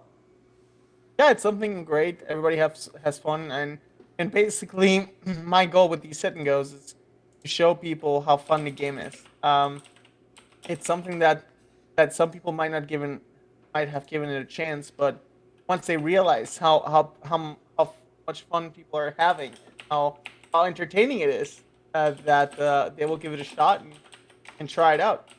Yeah, it's something great. Everybody has fun, and basically my goal with these sit and goes is to show people how fun the game is. It's something that some people might have given it a chance, but once they realize how much fun people are having, and how entertaining it is, that they will give it a shot and try it out.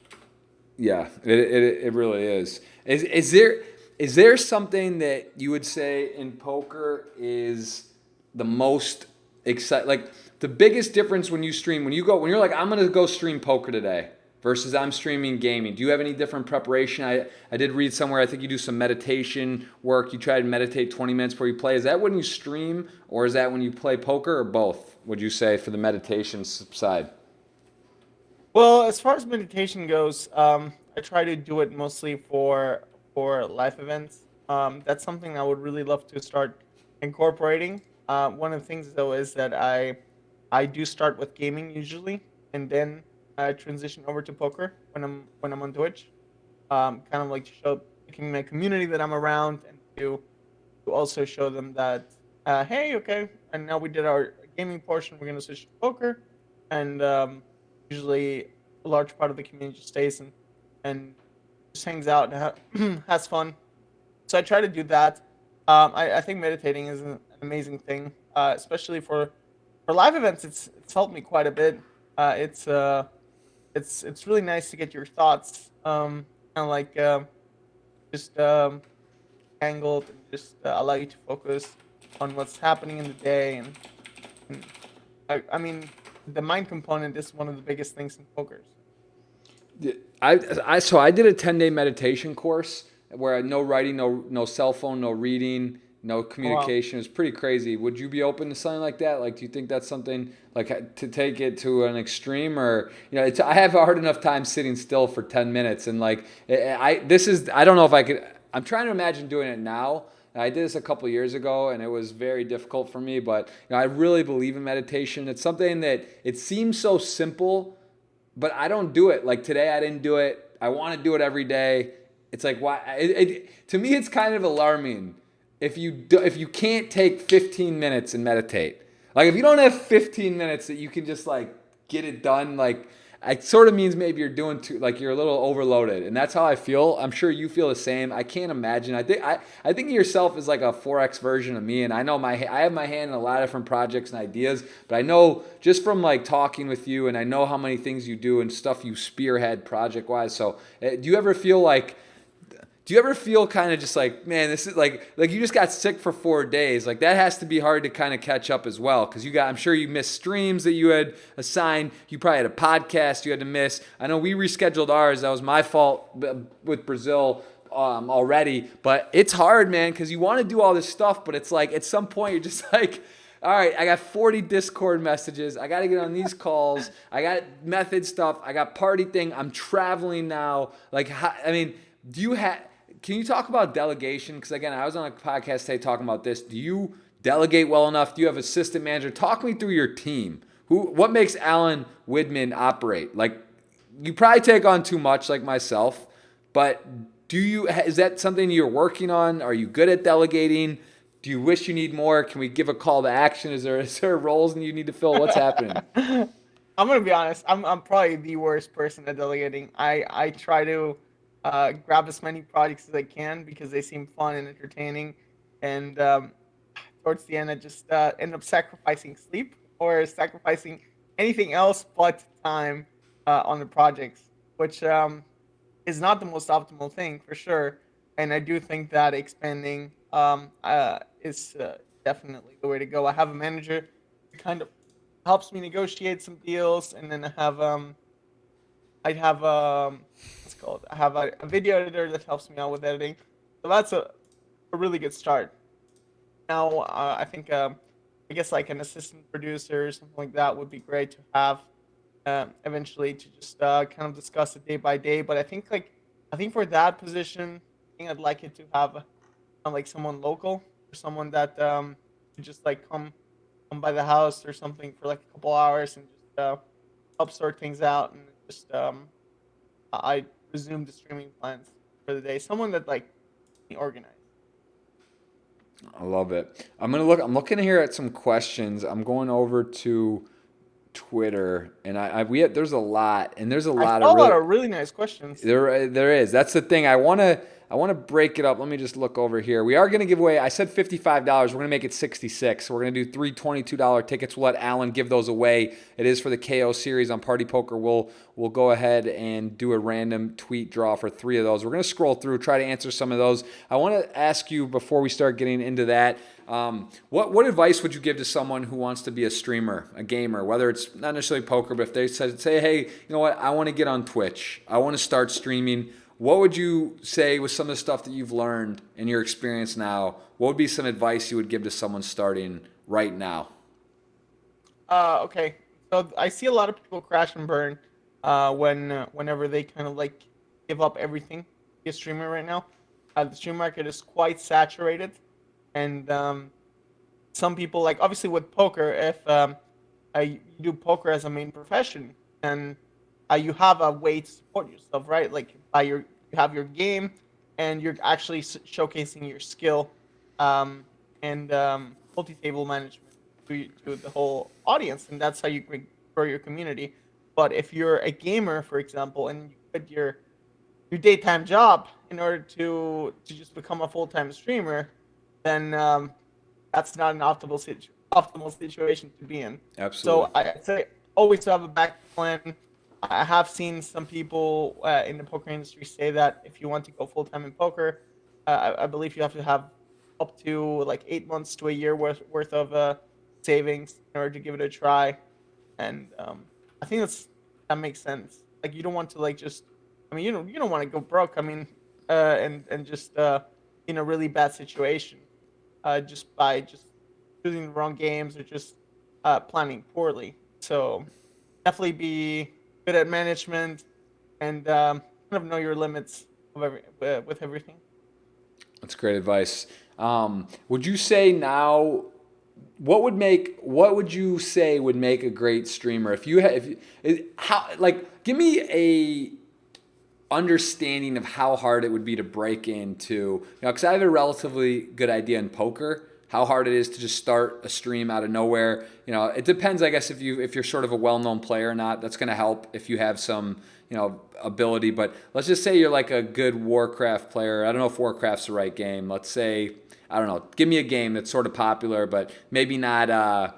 Yeah, it really is. Is there something that you would say in poker is the most exciting, like the biggest difference when you stream, when you're like, I'm gonna go stream poker today versus I'm streaming gaming? Do you have any different preparation? I did read somewhere, I think you do some meditation work. You try to meditate 20 minutes before you play. Is that when you stream, or is that when you play poker, or both? Would you say for the meditation side? Well, as far as meditation goes, I try to do it mostly for life events. That's something I would really love to start incorporating. One of the things though is that I do start with gaming usually, and then I transition over to poker when I'm on Twitch. Kind of like to show my community that I'm around, and to also show them that hey, okay, and now we did our gaming portion. We're gonna switch to poker, and usually a large part of the community just stays and just hangs out and has fun. So I try to do that. I think meditating is an amazing thing, especially for live events. It's helped me quite a bit. It's really nice to get your thoughts kind of like just angled and just allow you to focus on what's happening in the day and I mean the mind component is one of the biggest things in poker. I did a 10-day meditation course where no writing, no cell phone, no reading, no Oh, wow. communication. It was pretty crazy. Would you be open to something like that? Like, do you think that's something like to take it to an extreme, or I have a hard enough time sitting still for 10 minutes, and like I don't know if I could. I'm trying to imagine doing it now. I did this a couple years ago, and it was very difficult for me. But I really believe in meditation. It's something that it seems so simple, but I don't do it. Like today, I didn't do it. I want to do it every day. It's like why? To me, it's kind of alarming if you can't take 15 minutes and meditate. Like if you don't have 15 minutes that you can just like get it done, like it sort of means maybe you're doing too, like you're a little overloaded, and that's how I feel. I'm sure you feel the same. I can't imagine. I think of yourself as like a 4x version of me, and I know I have my hand in a lot of different projects and ideas, but I know just from like talking with you, and I know how many things you do and stuff you spearhead project wise. So, do you ever feel kind of just like, man, this is like you just got sick for 4 days? Like that has to be hard to kind of catch up as well, because I'm sure you missed streams that you had assigned. You probably had a podcast you had to miss. I know we rescheduled ours. That was my fault with Brazil already, but it's hard, man, because you want to do all this stuff, but it's like at some point you're just like, all right, I got 40 Discord messages. I got to get on these calls. I got method stuff. I got party thing. I'm traveling now. Like, I mean, do you have? Can you talk about delegation? Because again, I was on a podcast today talking about this. Do you delegate well enough? Do you have assistant manager? Talk me through your team. What makes Alan Widmann operate? Like, you probably take on too much, like myself. But is that something you're working on? Are you good at delegating? Do you wish you need more? Can we give a call to action? Is there roles you need to fill? What's happening? I'm gonna be honest. I'm probably the worst person at delegating. I try to grab as many projects as I can because they seem fun and entertaining, and towards the end, I just end up sacrificing sleep or sacrificing anything else but time on the projects, which is not the most optimal thing for sure. And I do think that expanding is definitely the way to go. I have a manager who kind of helps me negotiate some deals, and then I have what's it called? I have a video editor that helps me out with editing. So that's a really good start. Now I think I guess like an assistant producer or something like that would be great to have eventually to just kind of discuss it day by day. But I think for that position, I think I'd like it to have like someone local or someone that could just like come by the house or something for like a couple hours and just help sort things out and just I resume the streaming plans for the day. Someone that like be organized. I love it. I'm looking here at some questions. I'm going over to Twitter, and there's a lot, and there's a I lot of saw a lot really of really nice questions. there is. That's the thing. I want to. I want to break it up. Let me just look over here. We are going to give away, I said $55. We're going to make it 66. So we're going to do three $22 tickets. We'll let Alan give those away. It is for the KO series on Party Poker. We'll go ahead and do a random tweet draw for 3 of those. We're going to scroll through, try to answer some of those. I want to ask you before we start getting into that, what advice would you give to someone who wants to be a streamer, a gamer, whether it's not necessarily poker, but if they say, hey, you know what, I want to get on Twitch, I want to start streaming. What would you say with some of the stuff that you've learned in your experience now? What would be some advice you would give to someone starting right now? Okay. So I see a lot of people crash and burn whenever they kind of like give up everything. Be a streamer right now. The stream market is quite saturated, and some people like obviously with poker, if you do poker as a main profession, and you have a way to support yourself, right? Like you have your game, and you're actually showcasing your skill, and multi-table management to the whole audience, and that's how you grow your community. But if you're a gamer, for example, and you quit your daytime job in order to just become a full-time streamer, then that's not an optimal situation to be in. Absolutely. So I'd say always have a backup plan. I have seen some people in the poker industry say that if you want to go full time in poker, I believe you have to have up to like 8 months to a year worth of savings in order to give it a try. And I think that makes sense. Like you don't want to like just, I mean, you don't want to go broke. I mean, and just in a really bad situation, just by just choosing the wrong games or just planning poorly. So definitely be good at management and kind of know your limits with everything. That's great advice. Would you say now, what would you say would make a great streamer? If you how like give me a understanding of how hard it would be to break into, because I have a relatively good idea in poker how hard it is to just start a stream out of nowhere. It depends, I guess, if you're sort of a well-known player or not. That's going to help if you have some, ability. But let's just say you're like a good Warcraft player. I don't know if Warcraft's the right game. Let's say, I don't know, give me a game that's sort of popular, but maybe not,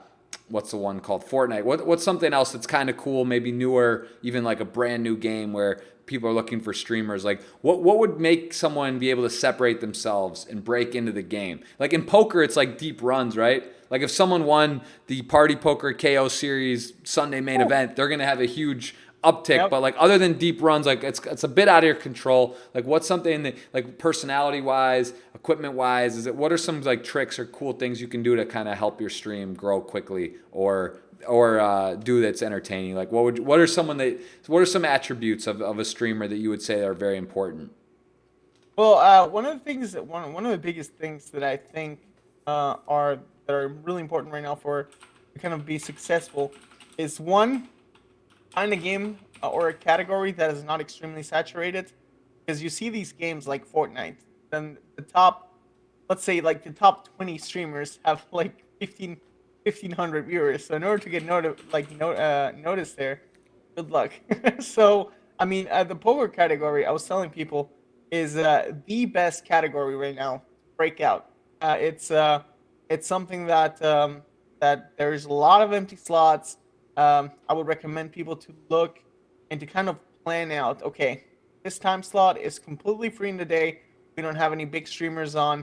what's the one called? Fortnite. What's something else that's kind of cool, maybe newer, even like a brand new game where people are looking for streamers? Like what would make someone be able to separate themselves and break into the game? Like in poker, it's like deep runs, right? Like if someone won the Party Poker KO series Sunday main event, they're going to have a huge uptick. Yep. But like other than deep runs, like it's a bit out of your control. Like what's something that, like personality wise, equipment wise, what are some like tricks or cool things you can do to kind of help your stream grow quickly or do that's entertaining? Like what are some attributes of a streamer that you would say are very important? Well, one of the things one of the biggest things that I think that are really important right now for to kind of be successful is one, find a game or a category that is not extremely saturated, because you see these games like Fortnite, then the top, let's say like the top 20 streamers have like 1,500 viewers. So in order to get noticed there, good luck. So I mean, the poker category, I was telling people, is the best category right now to break out. It's something that there's a lot of empty slots. I would recommend people to look and to kind of plan out. Okay, this time slot is completely free in the day. We don't have any big streamers on.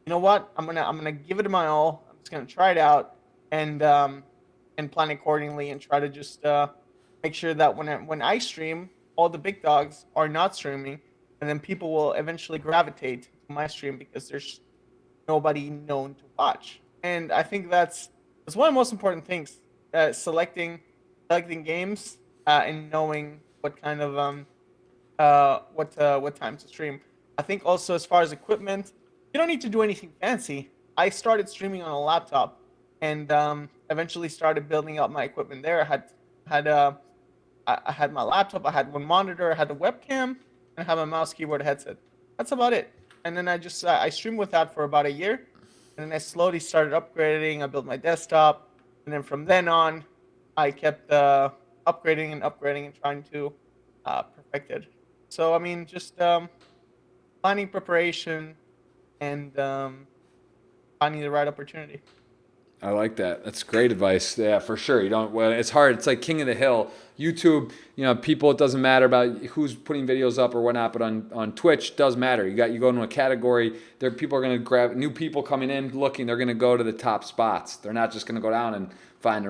You know what? I'm gonna give it my all. I'm just gonna try it out and plan accordingly and try to just make sure that when I stream, all the big dogs are not streaming, and then people will eventually gravitate to my stream because there's nobody known to watch. And I think that's one of the most important things. Selecting games and knowing what kind of what time to stream. I think also as far as equipment, you don't need to do anything fancy. I started streaming on a laptop, and eventually started building up my equipment there. Had I had my laptop, I had one monitor, I had a webcam, and I had my mouse, keyboard, headset. That's about it. And then I streamed with that for about a year, and then I slowly started upgrading. I built my desktop, and then from then on, I kept upgrading and upgrading and trying to perfect it. So I mean, just planning, preparation, and finding the right opportunity. I like that. That's great advice. Yeah, for sure. You don't. Well, it's hard. It's like king of the hill. YouTube. People. It doesn't matter about who's putting videos up or whatnot. But on Twitch, it does matter. You go into a category. There, people are going to grab new people coming in looking. They're going to go to the top spots. They're not just going to go down and find.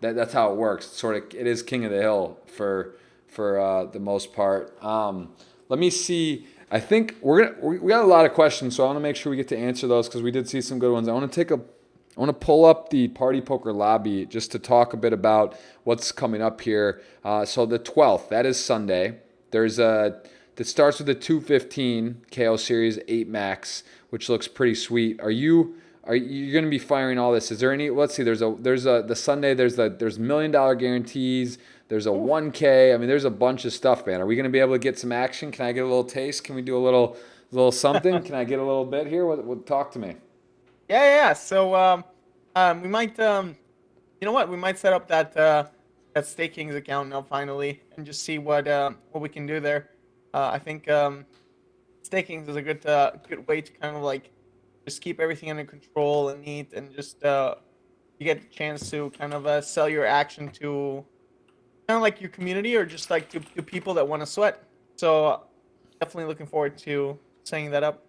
That's how it works. It is king of the hill for the most part. Let me see. I think we got a lot of questions, so I want to make sure we get to answer those because we did see some good ones. I want to pull up the Party Poker lobby just to talk a bit about what's coming up here. So the 12th, that is Sunday. That starts with the 215 KO Series 8 Max, which looks pretty sweet. Are you going to be firing all this? Is there any? Let's see. There's the Sunday. There's $1 million guarantees. There's a 1K. I mean, there's a bunch of stuff, man. Are we going to be able to get some action? Can I get a little taste? Can we do a little something? Can I get a little bit here? Talk to me. Yeah. So we might you know what? We might set up that Stakings account now finally, and just see what we can do there. I think Stakings is a good way to kind of like just keep everything under control and neat, and just you get a chance to kind of sell your action to kind of like your community, or just like to people that want to sweat. So definitely looking forward to setting that up.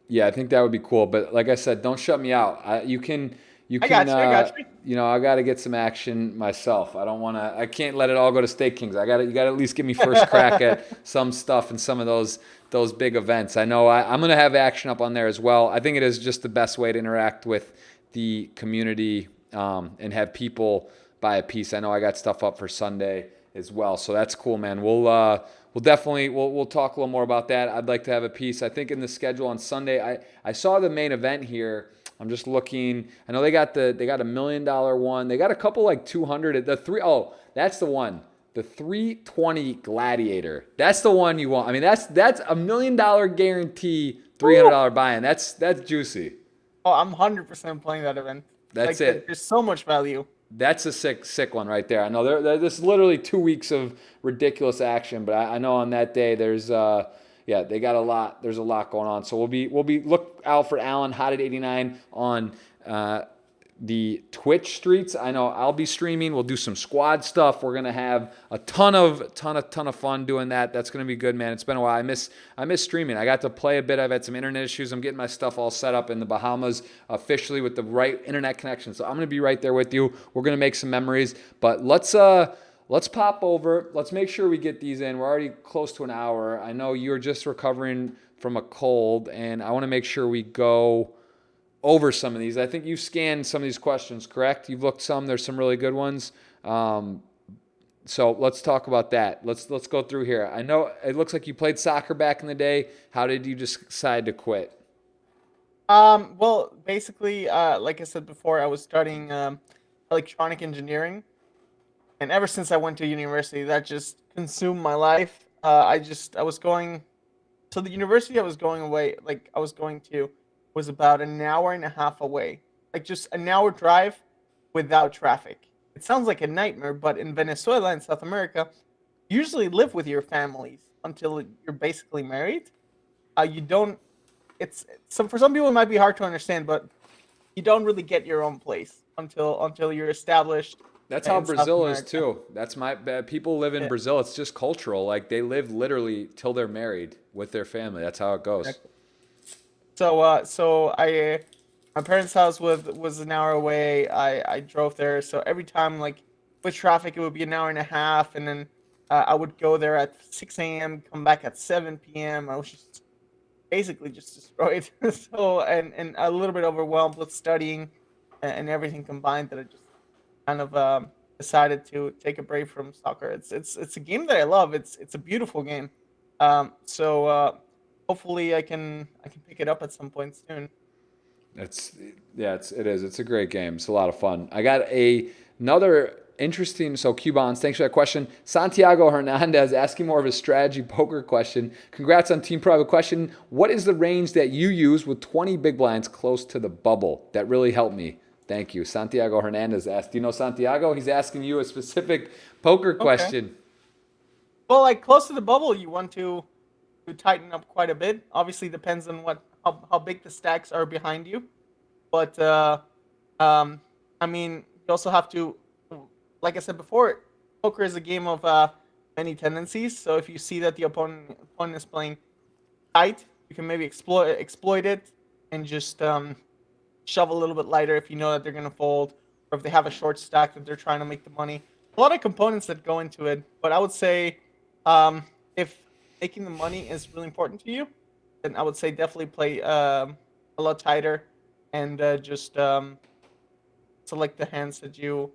Yeah, I think that would be cool. But like I said, don't shut me out. You can. I got you. I got you. I got to get some action myself. I don't want to. I can't let it all go to Stake Kings. You got to at least give me first crack at some stuff and some of those big events. I know I'm going to have action up on there as well. I think it is just the best way to interact with the community and have people buy a piece. I know I got stuff up for Sunday as well, so that's cool, man. We'll definitely talk a little more about that. I'd like to have a piece. I think in the schedule on Sunday, I saw the main event here. I'm just looking. I know they got a $1 million one. They got a couple like 200. That's the one. The 320 Gladiator. That's the one you want. I mean, that's $1 million guarantee, $300 buy-in. That's juicy. Oh, I'm 100% playing that event. That's it. There's so much value. That's a sick one right there. I know this is literally 2 weeks of ridiculous action, but I know on that day there's they got a lot. There's a lot going on. So we'll be look out for Alan Hotted89 on the Twitch streets. I know I'll be streaming. We'll do some squad stuff. We're gonna have a ton of fun doing that. That's gonna be good, man. It's been a while. I miss streaming. I got to play a bit. I've had some internet issues. I'm getting my stuff all set up in the Bahamas officially with the right internet connection. So I'm gonna be right there with you. We're gonna make some memories. But let's pop over. Let's make sure we get these in. We're already close to an hour. I know you're just recovering from a cold, and I want to make sure we go over some of these. I think you've scanned some of these questions, correct? You've looked some. There's some really good ones. So let's talk about that. Let's go through here. I know it looks like you played soccer back in the day. How did you decide to quit? Well, basically, like I said before, I was studying electronic engineering, and ever since I went to university, that just consumed my life. I was going, so the university I was going to was about an hour and a half away, like just an hour drive without traffic. It sounds like a nightmare, but in Venezuela and South America, you usually live with your families until you're basically married. You don't. For some people it might be hard to understand, but you don't really get your own place until you're established. That's how Brazil is too. People live in Brazil. It's just cultural. Like they live literally till they're married with their family. That's how it goes. Exactly. My parents' house was an hour away. I drove there. So every time, like with traffic, it would be an hour and a half, and then I would go there at 6 a.m., come back at 7 p.m. I was just basically just destroyed. So and a little bit overwhelmed with studying and everything combined, that I just kind of decided to take a break from soccer. It's a game that I love. It's a beautiful game. Hopefully I can pick it up at some point soon. It is. It's a great game. It's a lot of fun. I got another interesting. So Cubans, thanks for that question. Santiago Hernandez asking more of a strategy poker question. Congrats on Team Pro. Question: what is the range that you use with 20 big blinds close to the bubble? That really helped me. Thank you. Santiago Hernandez asked. Do you know Santiago? He's asking you a specific poker question. Well, like close to the bubble, you want to to tighten up quite a bit. Obviously, depends on how big the stacks are behind you. But um, I mean, you also have to, like I said before, poker is a game of many tendencies. So if you see that the opponent is playing tight, you can maybe exploit it and just shove a little bit lighter if you know that they're going to fold, or if they have a short stack that they're trying to make the money. A lot of components that go into it, but I would say if making the money is really important to you, then I would say definitely play a lot tighter and just select the hands that you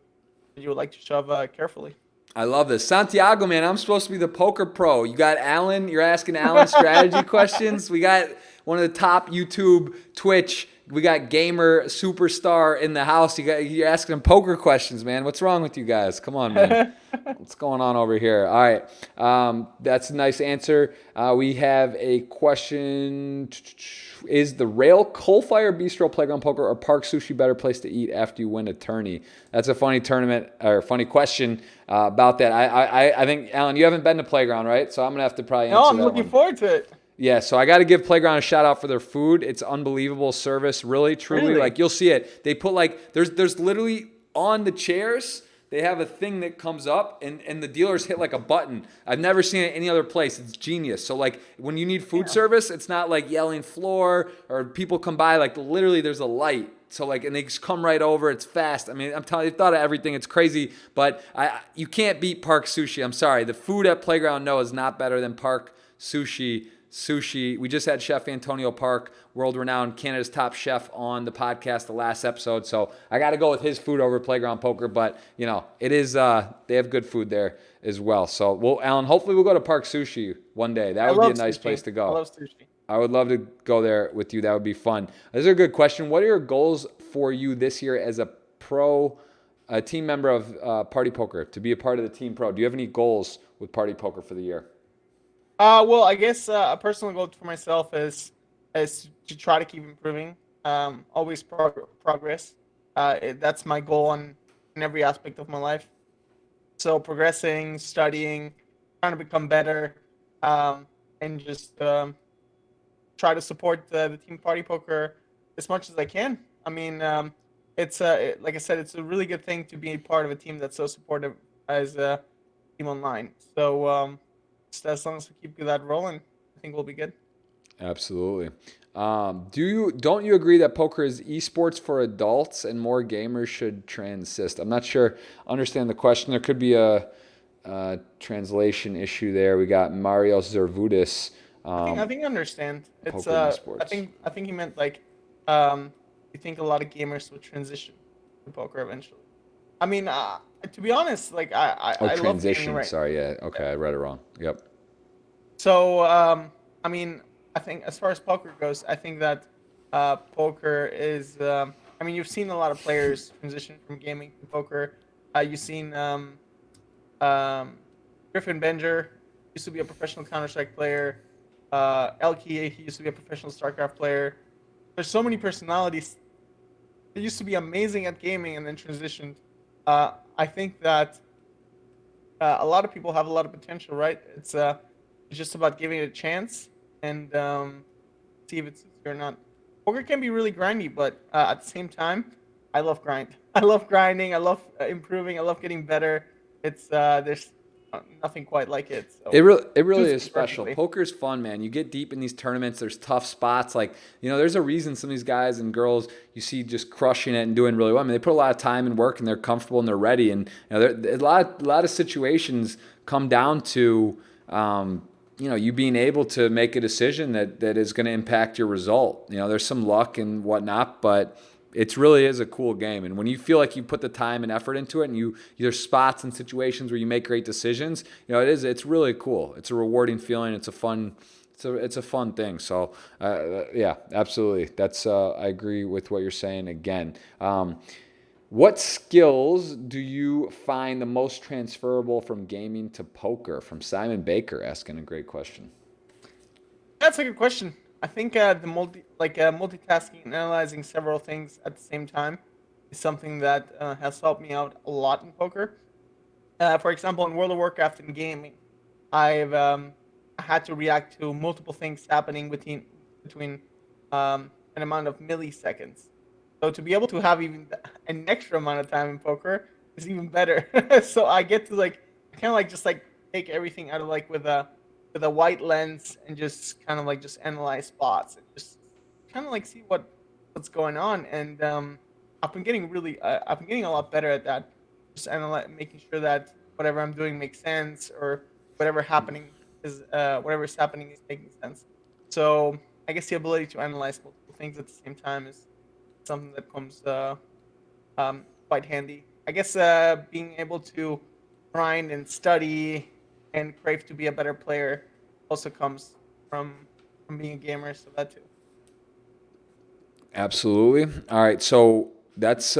would like to shove carefully. I love this. Santiago, man, I'm supposed to be the poker pro. You got Alan. You're asking Alan strategy questions. We got one of the top YouTube, Twitch. We got gamer superstar in the house. You're asking him poker questions, man. What's wrong with you guys? Come on, man. What's going on over here? All right. That's a nice answer. We have a question. Is the Rail Coalfire Bistro Playground Poker or Park Sushi better place to eat after you win a tourney? That's a funny tournament or funny question about that. I think, Alan, you haven't been to Playground, right? So I'm going to have to probably No, answer I'm that looking one. forward to it. Yeah, so I got to give Playground a shout out for their food. It's unbelievable service, really, truly. Really? Like you'll see it. They put like there's literally on the chairs. They have a thing that comes up, and the dealers hit like a button. I've never seen it any other place. It's genius. So like when you need food service, it's not like yelling floor or people come by. Like literally, there's a light. So like, and they just come right over. It's fast. I mean, I'm telling you, they've thought of everything. It's crazy, but you can't beat Park Sushi. I'm sorry. The food at Playground No is not better than Park Sushi. We just had Chef Antonio Park, world-renowned Canada's top chef, on the podcast the last episode. So I got to go with his food over Playground Poker. But you know, it is they have good food there as well. So well, Alan, hopefully we'll go to Park Sushi one day. That would be a nice place to go. I love sushi. I would love to go there with you. That would be fun. This is a good question. What are your goals for you this year as a team member of Party Poker, to be a part of the team pro? Do you have any goals with Party Poker for the year? Well, I guess a personal goal for myself is to try to keep improving. Always progress. That's my goal in every aspect of my life. So progressing, studying, trying to become better, and just try to support the team Party Poker as much as I can. I mean, like I said, it's a really good thing to be part of a team that's so supportive as Team Online. So just as long as we keep that rolling, I think we'll be good. Absolutely. Don't you agree that poker is esports for adults and more gamers should transist? I'm not sure. Understand the question. There could be a translation issue there. We got Mario Zervudis. I think I understand. It's Poker esports. I think he meant like you think a lot of gamers would transition to poker eventually. I mean, to be honest, like I love Transition. gaming right. Sorry. Yeah. Okay. I read it wrong. Yep. So I mean, I think as far as poker goes, I think that poker is. I mean, you've seen a lot of players transition from gaming to poker. You've seen Griffin Benger used to be a professional Counter-Strike player. Elkie, he used to be a professional StarCraft player. There's so many personalities. They used to be amazing at gaming and then transitioned. I think that a lot of people have a lot of potential, right? It's just about giving it a chance and see if it suits you or not. Poker can be really grindy, but at the same time, I love grind. I love grinding. I love improving. I love getting better. It's there's nothing quite like it. So It really is special. perfectly. Poker's fun, man. You get deep in these tournaments. There's tough spots. Like, you know, there's a reason some of these guys and girls you see just crushing it and doing really well. I mean, they put a lot of time and work, and they're comfortable and they're ready. And you know, a lot of situations come down to you know, you being able to make a decision that is going to impact your result. You know, there's some luck and whatnot, but it really is a cool game. And when you feel like you put the time and effort into it, and there's spots and situations where you make great decisions, you know, it's really cool. It's a rewarding feeling. It's a fun thing. So yeah, absolutely. That's I agree with what you're saying again. What skills do you find the most transferable from gaming to poker? From Simon Baker, asking a great question. That's a good question. I think multitasking and analyzing several things at the same time is something that has helped me out a lot in poker. For example, in World of Warcraft and gaming, I've I had to react to multiple things happening between an amount of milliseconds. So to be able to have even an extra amount of time in poker is even better. So I get to like kind of like just like take everything out of like with a white lens and just kind of like just analyze spots and just kind of like see what's going on. And I've been getting a lot better at that. Just making sure that whatever I'm doing makes sense, or whatever's happening is making sense. So I guess the ability to analyze multiple things at the same time is something that comes quite handy. I guess being able to grind and study and crave to be a better player also comes from from being a gamer. So that too. Absolutely. All right. So that's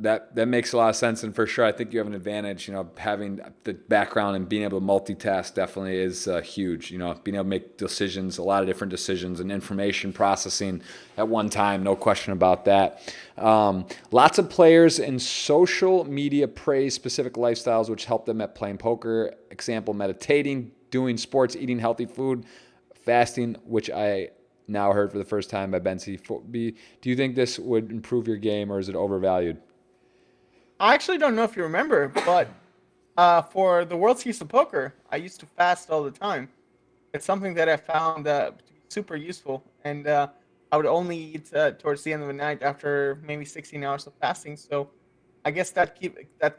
that makes a lot of sense, and for sure, I think you have an advantage. You know, having the background and being able to multitask definitely is huge. You know, being able to make decisions, a lot of different decisions, and information processing at one time, no question about that. Lots of players in social media praise specific lifestyles which help them at playing poker. Example: meditating, doing sports, eating healthy food, fasting, which I now heard for the first time by Ben C. Do you think this would improve your game, or is it overvalued? I actually don't know if you remember, but for the World Series of Poker, I used to fast all the time. It's something that I found to be super useful, and I would only eat towards the end of the night after maybe 16 hours of fasting. So I guess that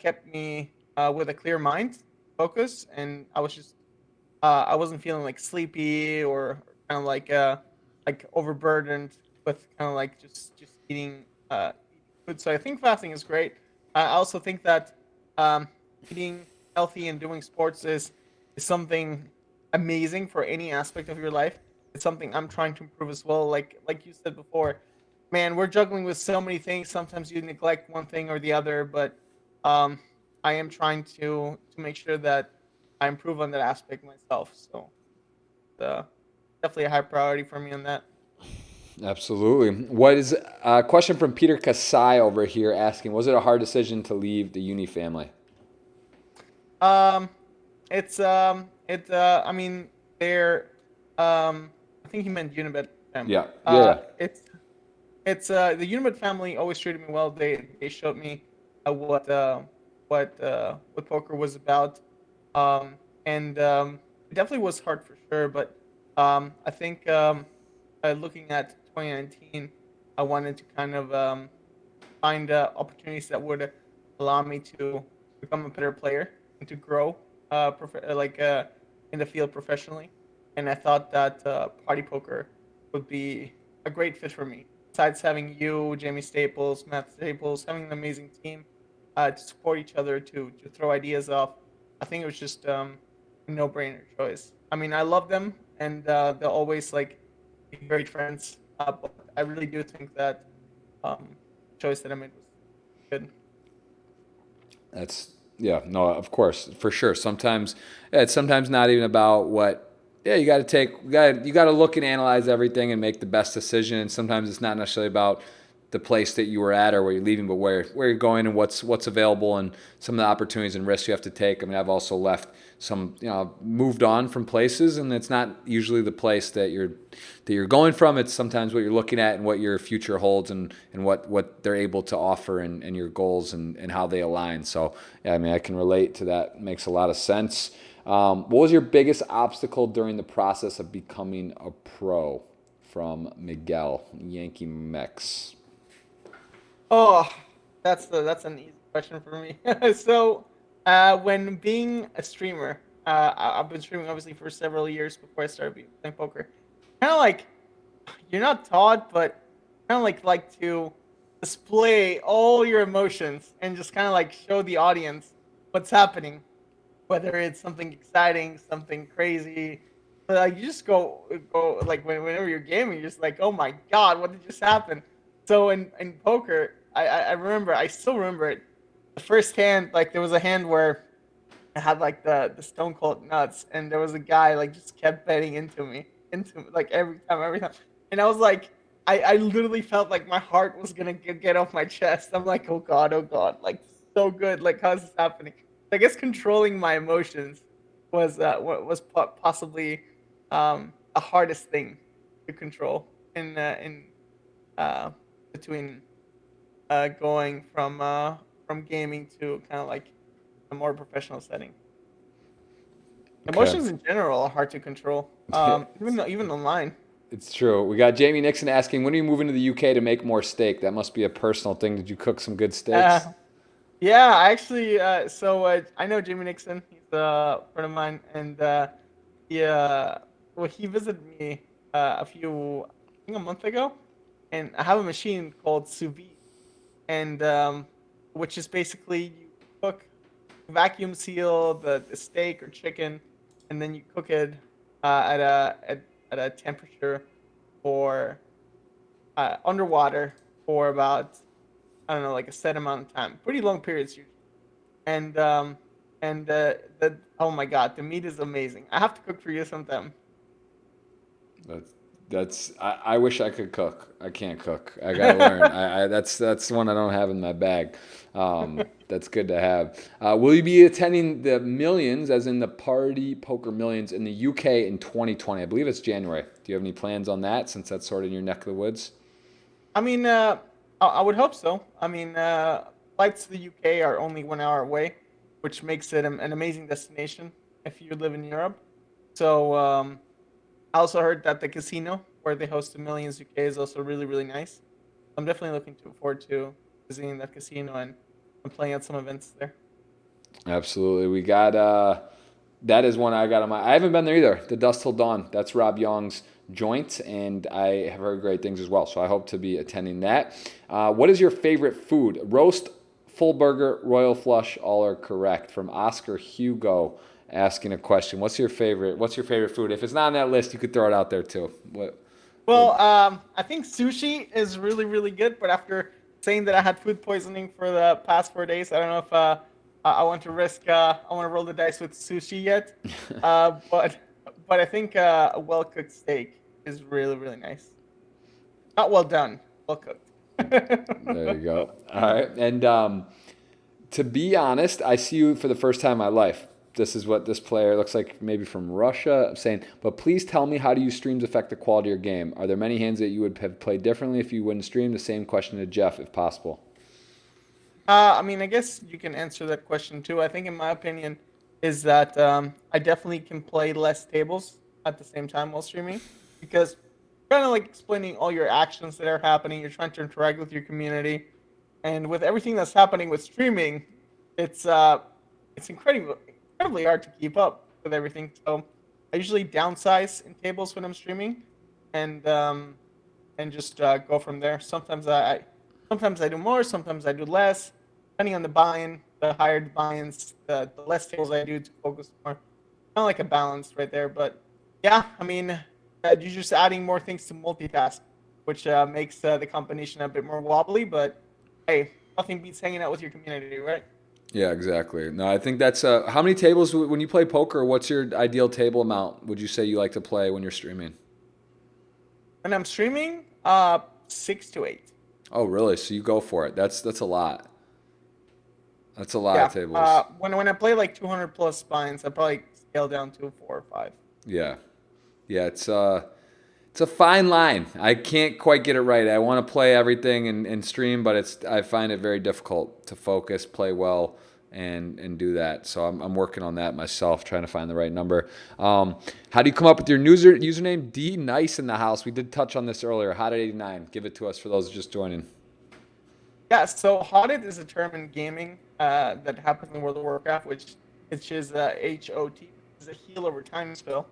kept me with a clear mind, focus, and I wasn't feeling like sleepy or kind of like overburdened with kind of like just eating food. So I think fasting is great. I also think that um, eating healthy and doing sports is something amazing for any aspect of your life. It's something I'm trying to improve as well. Like you said before, man, we're juggling with so many things. Sometimes you neglect one thing or the other, but um, I am trying to make sure that I improve on that aspect myself. So uh, definitely a high priority for me on that. Absolutely. What is a question from Peter Kasai over here asking? Was it a hard decision to leave the uni family? Um, I mean, they're I think he meant Unibet family. Yeah, yeah, yeah. It's the Unibet family always treated me well. They showed me what what poker was about, and it definitely was hard for sure. But I think looking at 2019, I wanted to kind of find opportunities that would allow me to become a better player and to grow in the field professionally. And I thought that party poker would be a great fit for me. Besides having you, Jamie Staples, Matt Staples, having an amazing team to support each other, to throw ideas off, I think it was just a no-brainer choice. I mean, I love them, and they'll always like be great friends. But I really do think that um, choice that I made was good. That's yeah, no, of course, for sure. Sometimes yeah, it's sometimes not even about what. Yeah, you got to take you got to look and analyze everything and make the best decision. And sometimes it's not necessarily about the place that you were at or where you're leaving, but where you're going and what's available and some of the opportunities and risks you have to take. I mean, I've also left some, you know, moved on from places, and it's not usually the place that you're going from. It's sometimes what you're looking at and what your future holds and what they're able to offer and your goals and how they align. So, yeah, I mean, I can relate to that. It makes a lot of sense. What was your biggest obstacle during the process of becoming a pro? From Miguel, Yankee Mex. Oh, that's an easy question for me. So, when being a streamer, I've been streaming obviously for several years before I started playing poker. Kind of like you're not taught, but kind of like to display all your emotions and just kind of like show the audience what's happening, whether it's something exciting, something crazy. But like you just go like whenever you're gaming, you're just like, oh my god, what did just happen? So in poker, I remember, I still remember it. The first hand, like there was a hand where I had like the stone cold nuts, and there was a guy like just kept betting into me, like every time, and I was like, I literally felt like my heart was gonna get off my chest. I'm like, oh god, like so good, like how's this happening? I guess controlling my emotions possibly the hardest thing to control in uh, between going from gaming to kind of like a more professional setting. Okay. Emotions in general are hard to control, even online. It's true. We got Jamie Nixon asking, when are you moving to the UK to make more steak? That must be a personal thing. Did you cook some good Uh, steaks? yeah, I actually, I know Jimmy Nixon. He's a friend of mine, and he he visited me I think a month ago, and I have a machine called sous vide, and which is basically you cook, vacuum seal the steak or chicken, and then you cook it at a temperature for underwater for about, I don't know, like a set amount of time, pretty long periods usually. And the oh my god, the meat is amazing. I have to cook for you sometime. That's I wish I could cook. I can't cook. I gotta learn. That's one I don't have in my bag. That's good to have. Will you be attending the Millions, as in the Party Poker Millions, in the UK in 2020? I believe it's January. Do you have any plans on that, since that's sort of in your neck of the woods? I mean, I would hope so. I mean, flights to the UK are only 1 hour away, which makes it an amazing destination if you live in Europe. So I also heard that the casino where they host the Millions UK is also really really nice. I'm definitely looking forward to visiting that casino and playing at some events there. Absolutely. We got that is one I got on my. I haven't been there either. The Dust Till Dawn. That's Rob Young's joint, and I have heard great things as well. So I hope to be attending that. What is your favorite food? Roast, full burger, royal flush. All are correct. From Oscar Hugo asking a question. What's your favorite? What's your favorite food? If it's not on that list, you could throw it out there too. What? Well, I think sushi is really, really good. But after saying that I had food poisoning for the past 4 days, I don't know if I want to risk. I want to roll the dice with sushi yet. But I think a well cooked steak is really, really nice. Not well done, well cooked. There you go. All right. And to be honest, I see you for the first time in my life. This is what this player looks like, maybe from Russia. I'm saying, but please tell me, how do you streams affect the quality of your game? Are there many hands that you would have played differently if you wouldn't stream? The same question to Jeff, if possible. I mean, I guess you can answer that question too. I think, in my opinion, is that I definitely can play less tables at the same time while streaming, because kind of like explaining all your actions that are happening. You're trying to interact with your community, and with everything that's happening with streaming, it's incredibly hard to keep up with everything. So I usually downsize in tables when I'm streaming, and just go from there. Sometimes I do more, sometimes I do less, depending on the buy-in. The higher the buy-ins, the less tables I do to focus more. Kind of like a balance right there. But yeah, I mean, you're just adding more things to multitask, which makes the combination a bit more wobbly. But hey, nothing beats hanging out with your community, right? Yeah, exactly. No, I think that's how many tables when you play poker. What's your ideal table amount? Would you say you like to play when you're streaming? When I'm streaming, 6 to 8. Oh, really? So you go for it. That's a lot. That's a lot of Yeah. tables. When I play like 200 plus spines, I probably scale down to 4 or 5. Yeah, yeah. It's a fine line. I can't quite get it right. I want to play everything and stream, but I find it very difficult to focus, play well, and do that. So I'm working on that myself, trying to find the right number. How do you come up with your username? D Nice in the house. We did touch on this earlier. Hotted89. Give it to us for those just joining. Yeah, so Hotted is a term in gaming that happens in World of Warcraft, which is HOT, is a heal over time spell.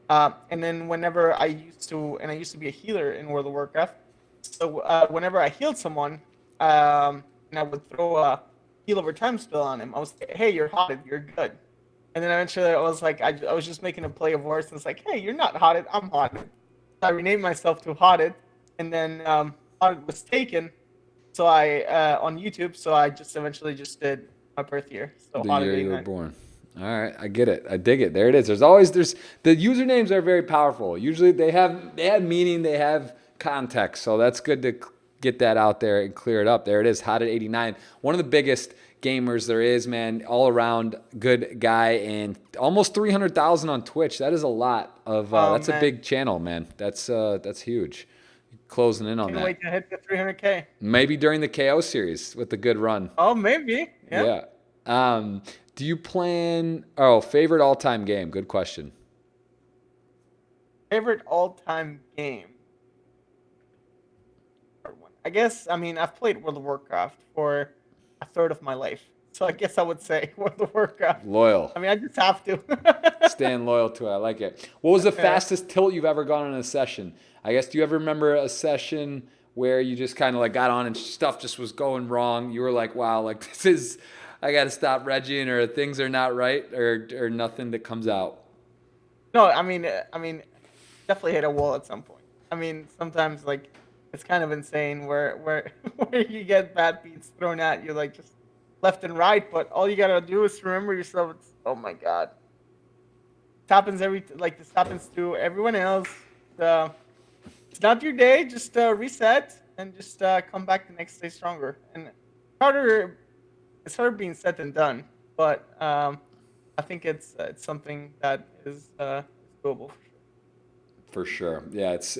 And then whenever I used to be a healer in World of Warcraft, so whenever I healed someone, and I would throw a heal over time spell on him, I was like, hey, you're Hotted, you're good. And then eventually I was like, I was just making a play of words, and it's like, hey, you're not Hotted, I'm Hotted. I renamed myself to Hotted, and then Hotted was taken. So I on YouTube. So I just eventually just did my birth year. So The Hotted year eighty you were nine. born. All right, I get it. I dig it. There it is. There's the usernames are very powerful. Usually they have meaning, they have context. So that's good to get that out there and clear it up. There it is, Hotted89, one of the biggest gamers there is, man. All around good guy, and almost 300,000 on Twitch. That is a lot of. Oh That's a man, big channel, man. That's huge. Closing in on can't that. wait to hit the 300K. Maybe during the KO series with a good run. Oh, maybe. Yeah. Yeah. Do you plan? Oh, favorite all-time game? Good question. Favorite all-time game. I guess, I mean, I've played World of Warcraft for a third of my life. So I guess I would say World of Warcraft. Loyal. I mean, I just have to. Staying loyal to it. I like it. What was the Yeah. fastest tilt you've ever gone on in a session? I guess, do you ever remember a session where you just kind of like got on and stuff just was going wrong? You were like, wow, like this is, I got to stop regging, or things are not right, or nothing that comes out. No, I mean, definitely hit a wall at some point. I mean, sometimes like it's kind of insane where where you get bad beats thrown at you like just left and right, but all you gotta do is remember yourself. It's, oh my god, it happens this happens to everyone else. Uh, it's not your day. Just reset and just come back the next day stronger. And harder, it's harder being said than done, but I think it's something that is doable. For sure. Yeah, it's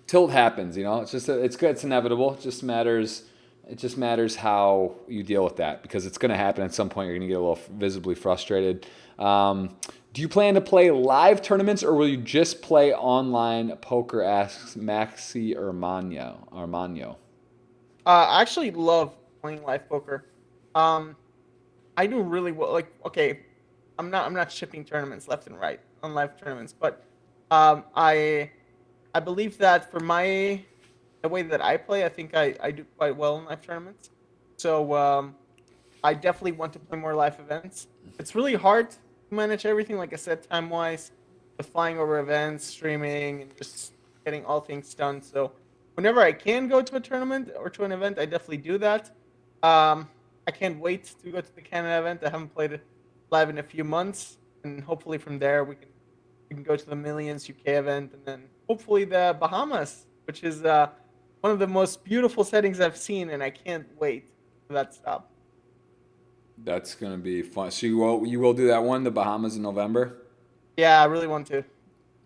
tilt happens, you know. It's just it's good. It's inevitable. It just matters how you deal with that, because it's going to happen at some point. You're going to get a little visibly frustrated. Do you plan to play live tournaments, or will you just play online poker? Asks Maxi Armano. I actually love playing live poker. Um, I do really well. Like, okay, I'm not shipping tournaments left and right on live tournaments, but I believe that for the way that I play, I think I do quite well in live tournaments. So I definitely want to play more live events. It's really hard to manage everything, like I said, time wise, with flying over events, streaming, and just getting all things done. So whenever I can go to a tournament or to an event, I definitely do that. I can't wait to go to the Canada event. I haven't played it live in a few months, and hopefully from there we can go to the Millions UK event, and then hopefully the Bahamas, which is one of the most beautiful settings I've seen, and I can't wait for that stop. That's going to be fun. So you will do that one, the Bahamas, in November. Yeah, I really want to.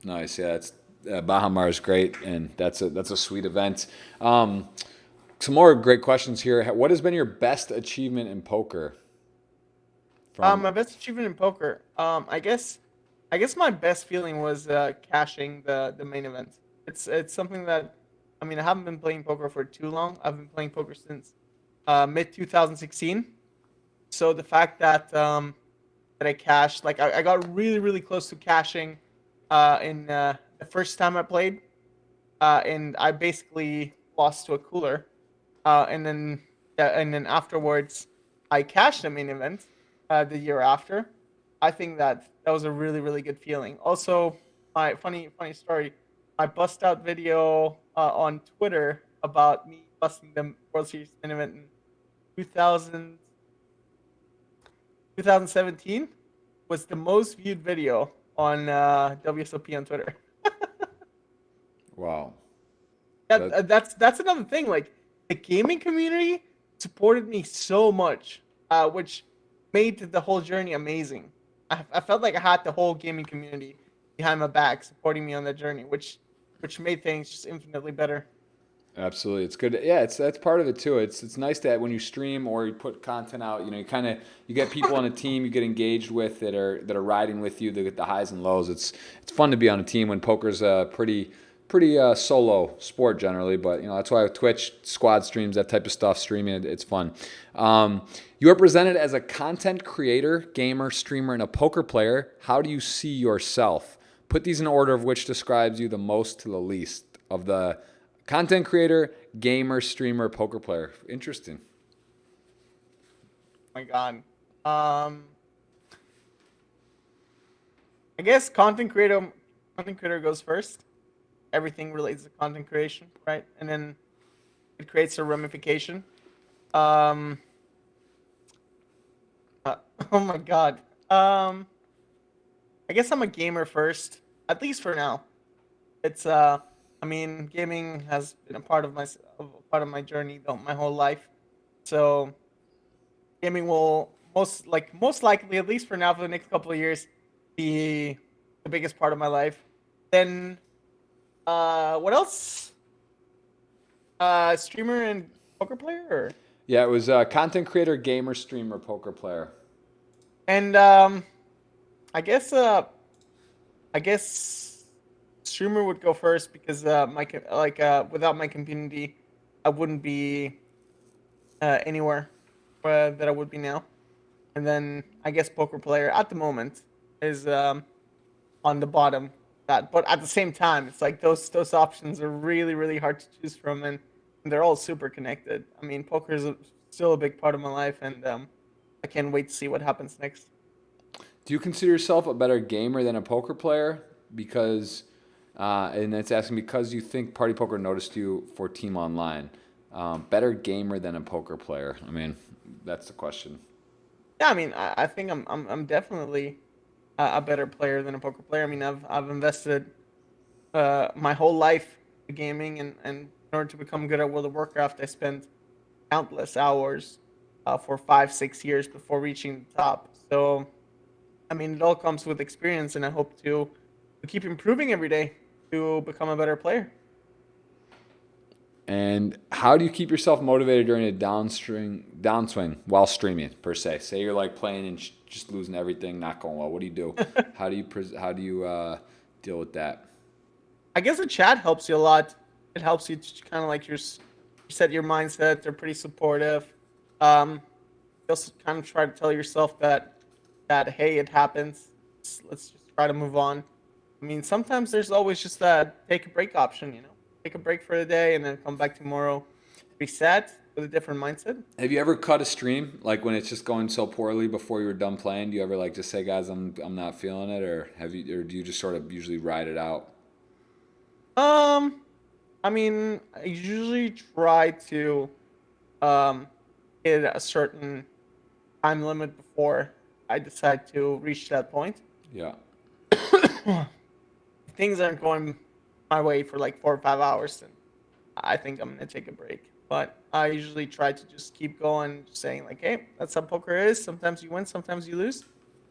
Nice. Yeah, it's Baja Mar is great, and that's a sweet event. Um, some more great questions here. What has been your best achievement in poker? From My best achievement in poker. I guess my best feeling was cashing the main event. It's something that, I mean, I haven't been playing poker for too long. I've been playing poker since mid 2016. So the fact that I cashed, like I got really close to cashing in the first time I played, and I basically lost to a cooler. And then yeah, and then afterwards, I cashed the main event the year after. I think that was a really good feeling. Also, my funny story, my bust out video on Twitter about me busting the World Series main event in 2000, 2017 was the most viewed video on WSOP on Twitter. wow, that That's another thing. Like the gaming community supported me so much, which made the whole journey amazing. I felt like I had the whole gaming community behind my back, supporting me on that journey, which made things just infinitely better. absolutely, it's good. Yeah, that's part of it too. It's nice that when you stream or you put content out, you get people on a team you get engaged with that are riding with you. They get the highs and lows. It's fun to be on a team when poker's a pretty solo sport generally. But that's why with Twitch squad streams, that type of stuff, streaming, it's fun. You are presented as a content creator, gamer, streamer, and a poker player. How do you see yourself? Put these in order of which describes you the most to the least of the content creator, gamer, streamer, poker player. Interesting. Oh my God. Um, I guess content creator goes first. Everything relates to content creation, right? And then it creates a ramification. Um, uh, oh my God. Um, I guess I'm a gamer first, at least for now. It's I mean, gaming has been a part of my journey my whole life. So gaming will most likely, at least for now, for the next couple of years, be the biggest part of my life. Then, what else? Streamer and poker player, Yeah, it was content creator, gamer, streamer, poker player. and I guess I guess streamer would go first because without my community, I wouldn't be anywhere that I would be now. And then I guess poker player at the moment is on the bottom. But at the same time, it's like those options are really really hard to choose from, and they're all super connected. I mean, poker is still a big part of my life, and I can't wait to see what happens next. Do you consider yourself a better gamer than a poker player? Because, and it's asking because you think Party Poker noticed you for Team Online. Better gamer than a poker player. I mean, that's the question. Yeah, I mean, I think I'm definitely a better player than a poker player. I mean, I've invested my whole life in gaming, and in order to become good at World of Warcraft, I spent countless hours for 5 6 years before reaching the top. So I mean, it all comes with experience, and I hope to keep improving every day to become a better player. And how do you keep yourself motivated during a downswing while streaming per se? Say you're like playing and just losing everything, not going well. What do you do? How do you deal with that? I guess the chat helps you a lot. It helps you to kind of like set your mindset. They're pretty supportive. You also kind of try to tell yourself that hey, it happens. Let's just try to move on. I mean, sometimes there's always just that take a break option. Take a break for the day and then come back tomorrow, reset with a different mindset. Have you ever cut a stream like when it's just going so poorly before you were done playing? Do you ever like just say, guys, I'm not feeling it, or or do you just sort of usually ride it out? Um, I mean, I usually try to um hit a certain time limit before I decide to reach that point. Yeah. If things aren't going my way for like 4 or 5 hours, then I think I'm gonna take a break. But I usually try to just keep going, just saying like, "Hey, that's how poker is. Sometimes you win, sometimes you lose,"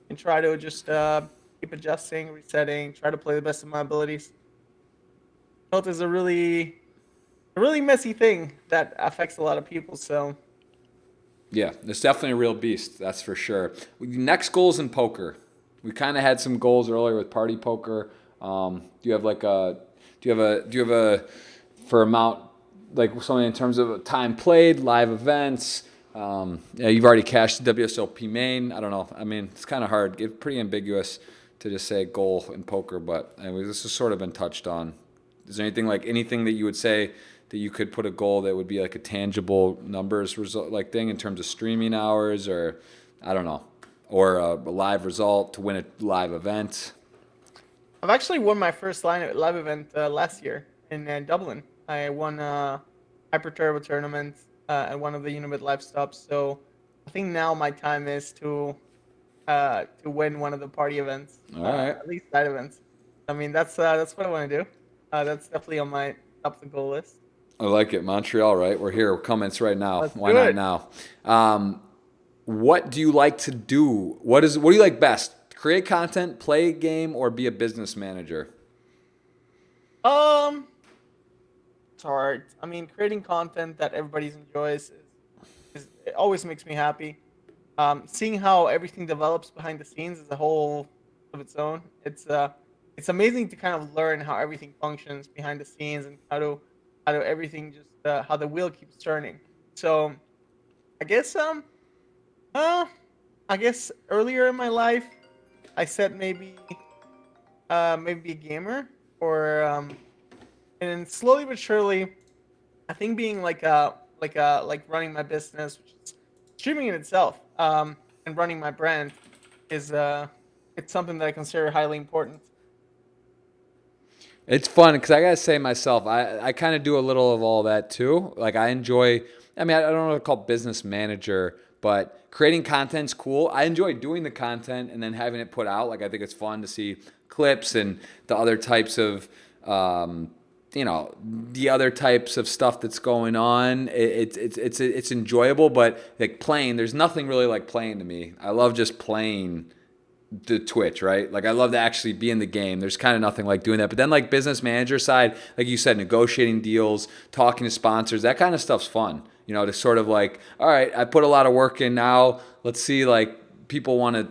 and try to just keep adjusting, resetting, try to play the best of my abilities. Health is a really messy thing that affects a lot of people. So Yeah, it's definitely a real beast, that's for sure. Next goals in poker. We kind of had some goals earlier with party poker. Do you have like a, do you have a for amount like something in terms of time played, live events? Yeah, you've already cashed the WSOP main. I don't know. I mean, it's kind of hard. It's pretty ambiguous to just say goal in poker, but anyways, this has sort of been touched on. Is there anything that you would say that you could put a goal that would be like a tangible numbers result like thing in terms of streaming hours, or I don't know, or a live result to win a live event? I've actually won my first live event last year in Dublin. I won a hyper turbo tournament at one of the Unibet live stops. So I think now my time is to win one of the party events, All right. at least side events. I mean, that's what I want to do. That's definitely on my top of the goal list. I like it. Montreal, right? We're here. Comments right now. Let's Why do not it. now? What do you like to do? What do you like best? Create content, play a game, or be a business manager? Um, it's hard. I mean, creating content that everybody enjoys it always makes me happy. Seeing how everything develops behind the scenes is a whole of its own. It's amazing to kind of learn how everything functions behind the scenes and how to everything just how the wheel keeps turning. So I guess uh I guess earlier in my life I said maybe a gamer or and then slowly but surely I think being like running my business, which is streaming in itself, and running my brand is it's something that I consider highly important. It's fun because I gotta say myself, I kind of do a little of all that too. Like I enjoy. I mean, I don't know what to call business manager, but creating content's cool. I enjoy doing the content and then having it put out. Like I think it's fun to see clips and the other types of the other types of stuff that's going on. It's enjoyable, but like playing, there's nothing really like playing to me. I love just playing the Twitch, right? Like I love to actually be in the game. There's kind of nothing like doing that. But then like business manager side, like you said, negotiating deals, talking to sponsors, that kind of stuff's fun. To sort of like, all right, I put a lot of work in now. Let's see, like people want to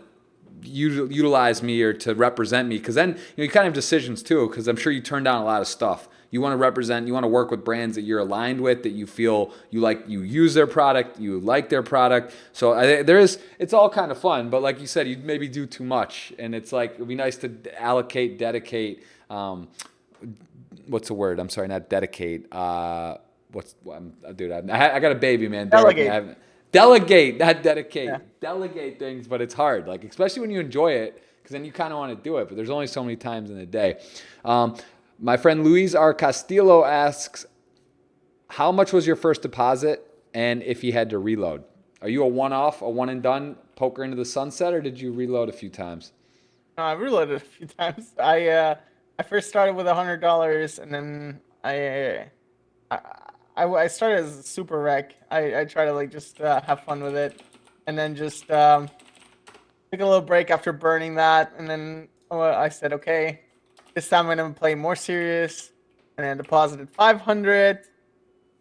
utilize me or to represent me, because then you kind of have decisions too, because I'm sure you turn down a lot of stuff. You want to represent, you want to work with brands that you're aligned with, that you feel you like, you use their product, you like their product. So it's all kind of fun, but like you said, you maybe do too much, and it's like it'd be nice to dedicate. What's the word? I'm sorry, not dedicate. Dude, I got a baby, man. Delegate. Delegate, not dedicate. Yeah. Delegate things, but it's hard. Like especially when you enjoy it, because then you kind of want to do it. But there's only so many times in a day. My friend Luis R. Castillo asks, how much was your first deposit, and if you had to reload? Are you a one-off, a one and done, poker into the sunset, or did you reload a few times? I reloaded a few times. I first started with $100, and then I started as a super wreck. I try to like just have fun with it, and then just took a little break after burning that, and then I said, okay, this time I'm gonna play more serious, and then deposited 500,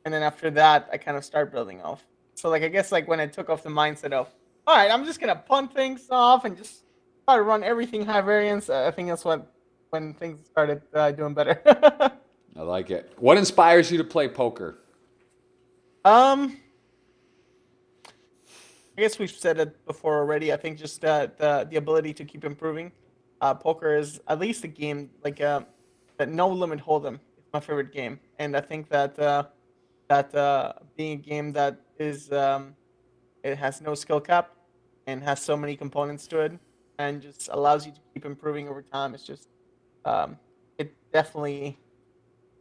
and then after that I kind of start building off. So like I guess like when I took off the mindset of, all right, I'm just gonna punt things off and just try to run everything high variance. I think that's when things started doing better. I like it. What inspires you to play poker? um. I guess we've said it before already. I think just the ability to keep improving. Poker is at least a game like that no limit hold'em. It's my favorite game, and I think that being a game that is it has no skill cap and has so many components to it, and just allows you to keep improving over time. It's just um, it definitely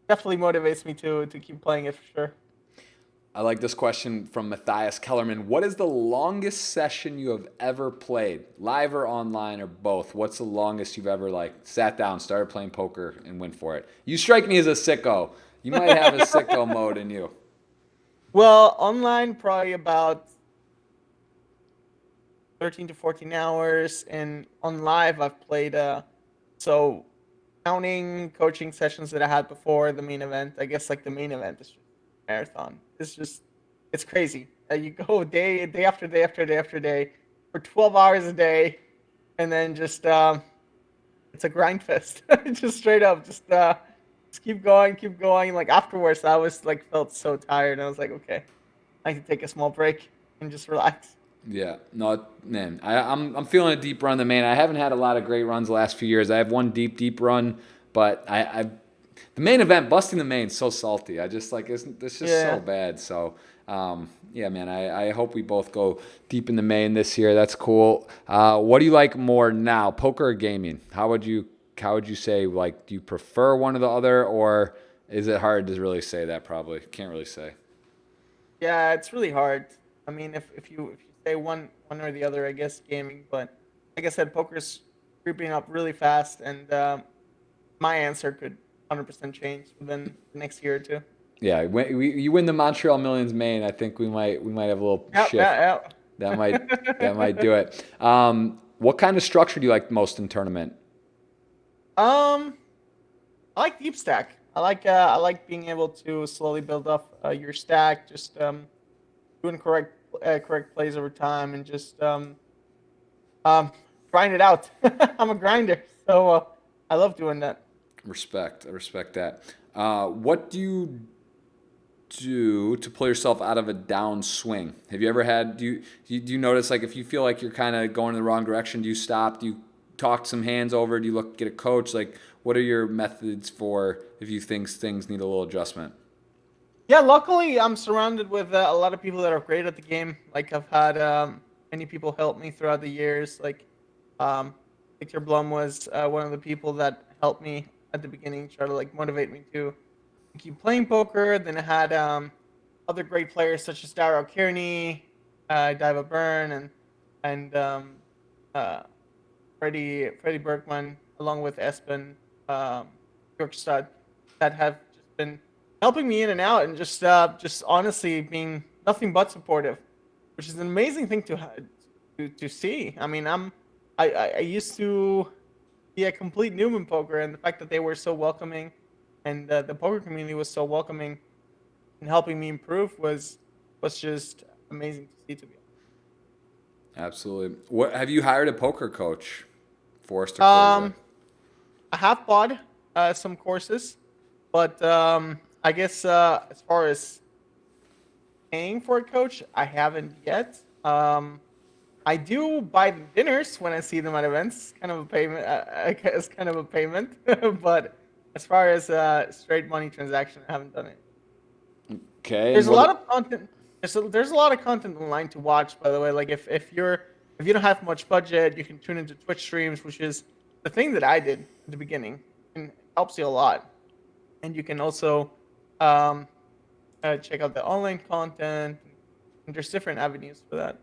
motivates me to keep playing it for sure. I like this question from Matthias Kellerman. What is the longest session you have ever played, live or online or both? What's the longest you've ever like sat down, started playing poker, and went for it? You strike me as a sicko. You might have a sicko mode in you. Well, online probably about 13 to 14 hours, and on live I've played so counting coaching sessions that I had before the main event. I guess like the main event is just marathon. It's crazy. You go day after day after day after day for 12 hours a day, and then just it's a grind fest. Just straight up, just keep going. Like afterwards, I was like felt so tired. I was like, okay, I can take a small break and just relax. Yeah, no, man, I'm feeling a deep run. The man, I haven't had a lot of great runs the last few years. I have one deep run, but the main event, busting the main, so salty. I just like it's just so Yeah. bad. So yeah, man, I hope we both go deep in the main this year. That's cool. What do you like more now, poker or gaming? How would you say, like, do you prefer one or the other, or is it hard to really say that? Probably can't really say. Yeah, it's really hard. I mean, if you say one or the other, I guess gaming. But like I said, poker's creeping up really fast, and my answer could 100% change within the next year or two. Yeah, you win the Montreal Millions main. I think we might have a little Yeah, shift. yeah, That might do it. What kind of structure do you like most in tournament? yeah. I like deep stack. I like being able to slowly build up your stack, just doing correct plays over time, and just um grind it out. I'm a grinder, so I love doing that. Respect. I respect that. What do you do to pull yourself out of a down swing? Have you ever had? Do you notice, like, if you feel like you're kind of going in the wrong direction, do you stop? Do you talk some hands over? Do you get a coach? Like, what are your methods for if you think things need a little adjustment? Yeah, luckily I'm surrounded with a lot of people that are great at the game. Like I've had many people help me throughout the years. Like Victor Blum was one of the people that helped me at the beginning, try to like motivate me to keep playing poker. Then I had other great players such as Daryl Kearney, Diva Byrne, and uh, Freddie Bergman, along with Espen Bjorkstad, that have just been helping me in and out, and just honestly being nothing but supportive, which is an amazing thing to see. I mean, I used to be a complete noob in poker, and the fact that they were so welcoming, and the poker community was so welcoming and helping me improve was just amazing to see. To be Absolutely. What have you hired a poker coach for us to close honest, out? I have bought some courses, but I guess as far as paying for a coach, I haven't yet. I do buy them dinners when I see them at events. Kind of a payment, I guess, kind of a payment. But as far as straight money transaction, I haven't done it. Okay, and There's a what? lot of content. There's a lot of content online to watch. By the way, like if you don't have much budget, you can tune into Twitch streams, which is the thing that I did at the beginning, and it helps you a lot. And you can also um, check out the online content. And there's different avenues for that.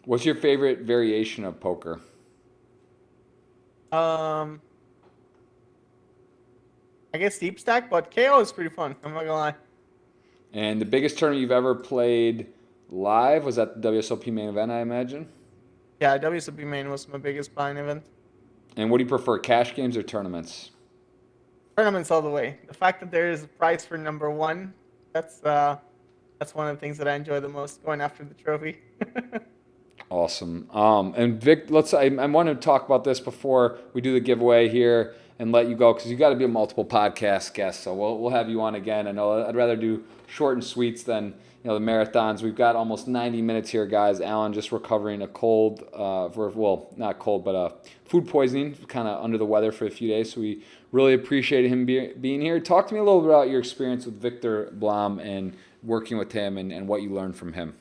What's your favorite variation of poker? Um, I guess deep stack, but KO is pretty fun. I'm not gonna lie. And the biggest tournament you've ever played live was at the WSOP main event, I imagine. Yeah, WSOP main was my biggest buying event. And what do you prefer, cash games or tournaments? Tournaments all the way. The fact that there is a prize for number one, that's one of the things that I enjoy the most. Going after the trophy. Awesome. And Vic, I want to talk about this before we do the giveaway here and let you go because you got to be a multiple podcast guest. So we'll have you on again. I know I'd rather do short and sweets than the marathons. We've got almost 90 minutes here, guys. Alan just recovering a cold, not cold, but food poisoning, kind of under the weather for a few days. So we really appreciate him being here. Talk to me a little bit about your experience with Victor Blom and working with him and what you learned from him.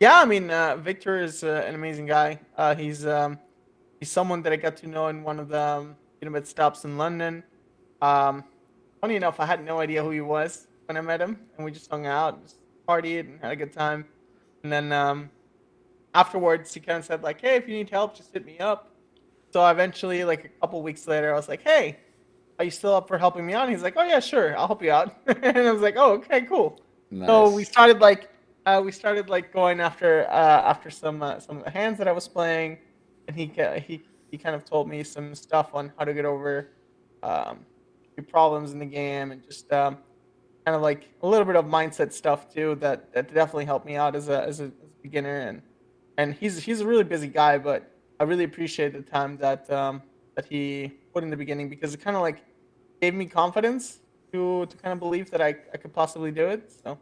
Yeah, I mean, Victor is an amazing guy. He's someone that I got to know in one of the Unibet stops in London. Um, Funny enough, I had no idea who he was when I met him, and we just hung out, just partied, and had a good time. And then afterwards, he kind of said like, "Hey, if you need help, just hit me up." So eventually, like a couple weeks later, I was like, "Hey, are you still up for helping me out?" And he's like, "Oh yeah, sure, I'll help you out." And I was like, "Oh, okay, cool." So Nice. we started like going after some hands that I was playing, and he kind of told me some stuff on how to get over um, your problems in the game, and just kind of like a little bit of mindset stuff too that definitely helped me out as a beginner. And he's a really busy guy, but I really appreciate the time that he put in the beginning, because it kind of like gave me confidence to kind of believe that I could possibly do it. So.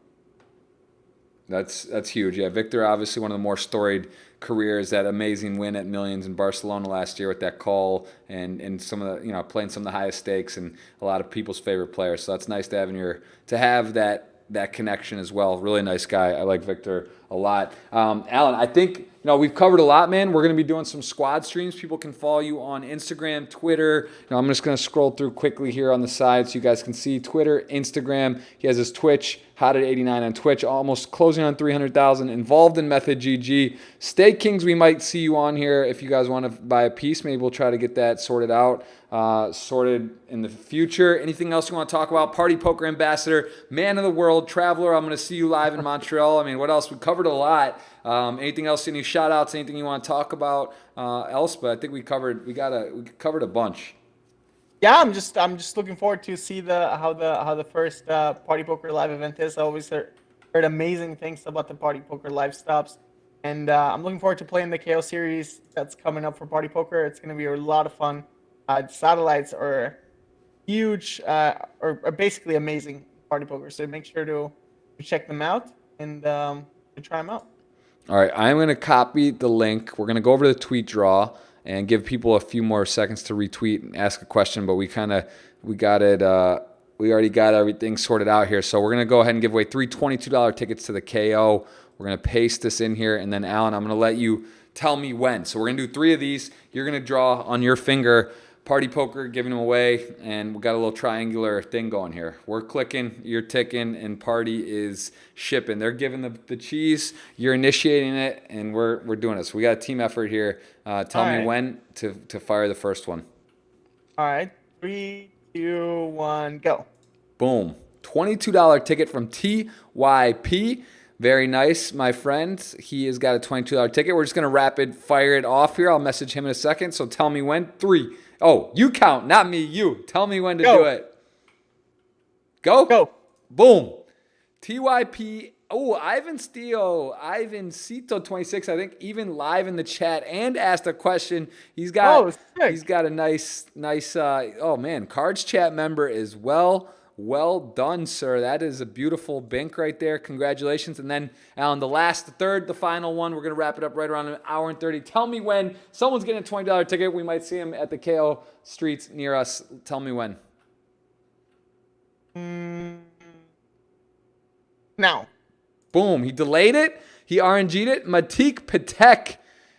That's huge. Yeah, Victor, obviously one of the more storied careers. That amazing win at Millions in Barcelona last year with that call, and some of the playing some of the highest stakes and a lot of people's favorite players. So that's nice to have that connection as well. Really nice guy. I like Victor a lot. Alan, I think we've covered a lot, man. We're going to be doing some squad streams. People can follow you on Instagram, Twitter. I'm just going to scroll through quickly here on the side so you guys can see Twitter, Instagram. He has his Twitch, Hotted89 on Twitch, almost closing on 300,000. Involved in Method GG. Stay Kings, we might see you on here if you guys want to buy a piece. Maybe we'll try to get that sorted out. Sorted in the future. Anything else you want to talk about? Party Poker Ambassador, Man of the World, Traveler. I'm going to see you live in Montreal. I mean, what else? We covered a lot. Anything else? Any shout outs? Anything you want to talk about else? But I think we covered a bunch. Yeah, I'm just looking forward to see how the first Party Poker Live event is. I always heard amazing things about the Party Poker Live stops, and I'm looking forward to playing the KO series that's coming up for Party Poker. It's going to be a lot of fun. The satellites are huge, or basically amazing Party Poker. So make sure to check them out and to try them out. All right, I'm going to copy the link. We're going to go over to the tweet draw and give people a few more seconds to retweet and ask a question. But we got it. We already got everything sorted out here. So we're going to go ahead and give away three $22 tickets to the KO. We're going to paste this in here. And then, Alan, I'm going to let you tell me when. So we're going to do three of these. You're going to draw on your finger. Party Poker, giving them away, and we got a little triangular thing going here. We're clicking, you're ticking, and Party is shipping. They're giving the cheese, you're initiating it, and we're doing it. So we got a team effort here. Tell me when to fire the first one. All right, 3, 2, 1, go. Boom. $22 ticket from TYP. Very nice, my friend. He has got a $22 ticket. We're just going to rapid fire it off here. I'll message him in a second. So tell me when. 3. Oh, you count, not me, you. Tell me when to do it. Go? Go. Boom. TYP. Oh, Ivan Cito 26, I think, even live in the chat and asked a question. He's got a nice oh man, Cards chat member as well. Well done, sir. That is a beautiful bink right there. Congratulations. And then, Alan, the final one. We're going to wrap it up right around an hour and 30. Tell me when someone's getting a $20 ticket. We might see him at the KO streets near us. Tell me when. Now. Boom. He delayed it. He RNG'd it. Matik Patek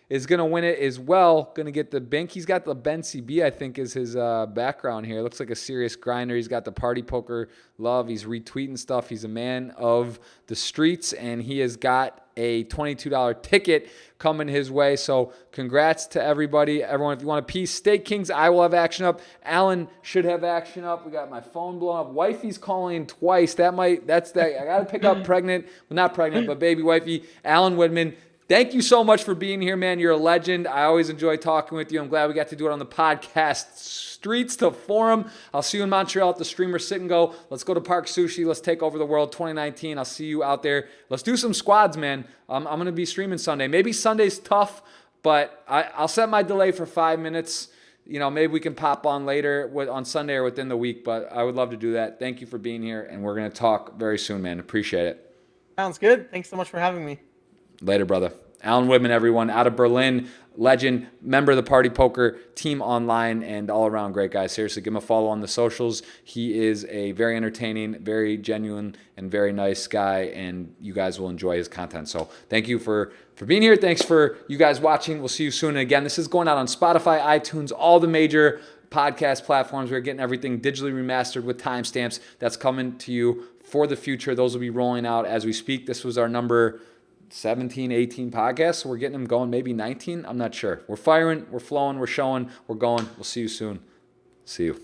is going to win it as well. Going to get the bink. He's got the Ben CB, I think, is his background here. Looks like a serious grinder. He's got the party poker love. He's retweeting stuff. He's a man of the streets, and he has got a $22 ticket coming his way. So congrats to everybody. Everyone, if you want a piece, Steak Kings, I will have action up. Alan should have action up. We got my phone blowing up. Wifey's calling twice. That's that. I got to pick up pregnant. Well, not pregnant, but baby wifey. Alan Widmann. Thank you so much for being here, man. You're a legend. I always enjoy talking with you. I'm glad we got to do it on the podcast streets to forum. I'll see you in Montreal at the Streamer Sit and Go. Let's go to Park Sushi. Let's take over the world 2019. I'll see you out there. Let's do some squads, man. I'm going to be streaming Sunday. Maybe Sunday's tough, but I'll set my delay for 5 minutes. You know, maybe we can pop on later on Sunday or within the week, but I would love to do that. Thank you for being here, and we're going to talk very soon, man. Appreciate it. Sounds good. Thanks so much for having me. Later, brother. Alan Widmann, everyone, out of Berlin, legend, member of the Party Poker team online, and all around great guy. Seriously, give him a follow on the socials. He is a very entertaining, very genuine, and very nice guy, and you guys will enjoy his content. So thank you for being here. Thanks for you guys watching. We'll see you soon. And again, this is going out on Spotify, iTunes, all the major podcast platforms. We're getting everything digitally remastered with timestamps. That's coming to you for the future. Those will be rolling out as we speak. This was our number 17, 18 podcasts. So we're getting them going, maybe 19. I'm not sure. We're firing, we're flowing, we're showing, we're going. We'll see you soon. See you.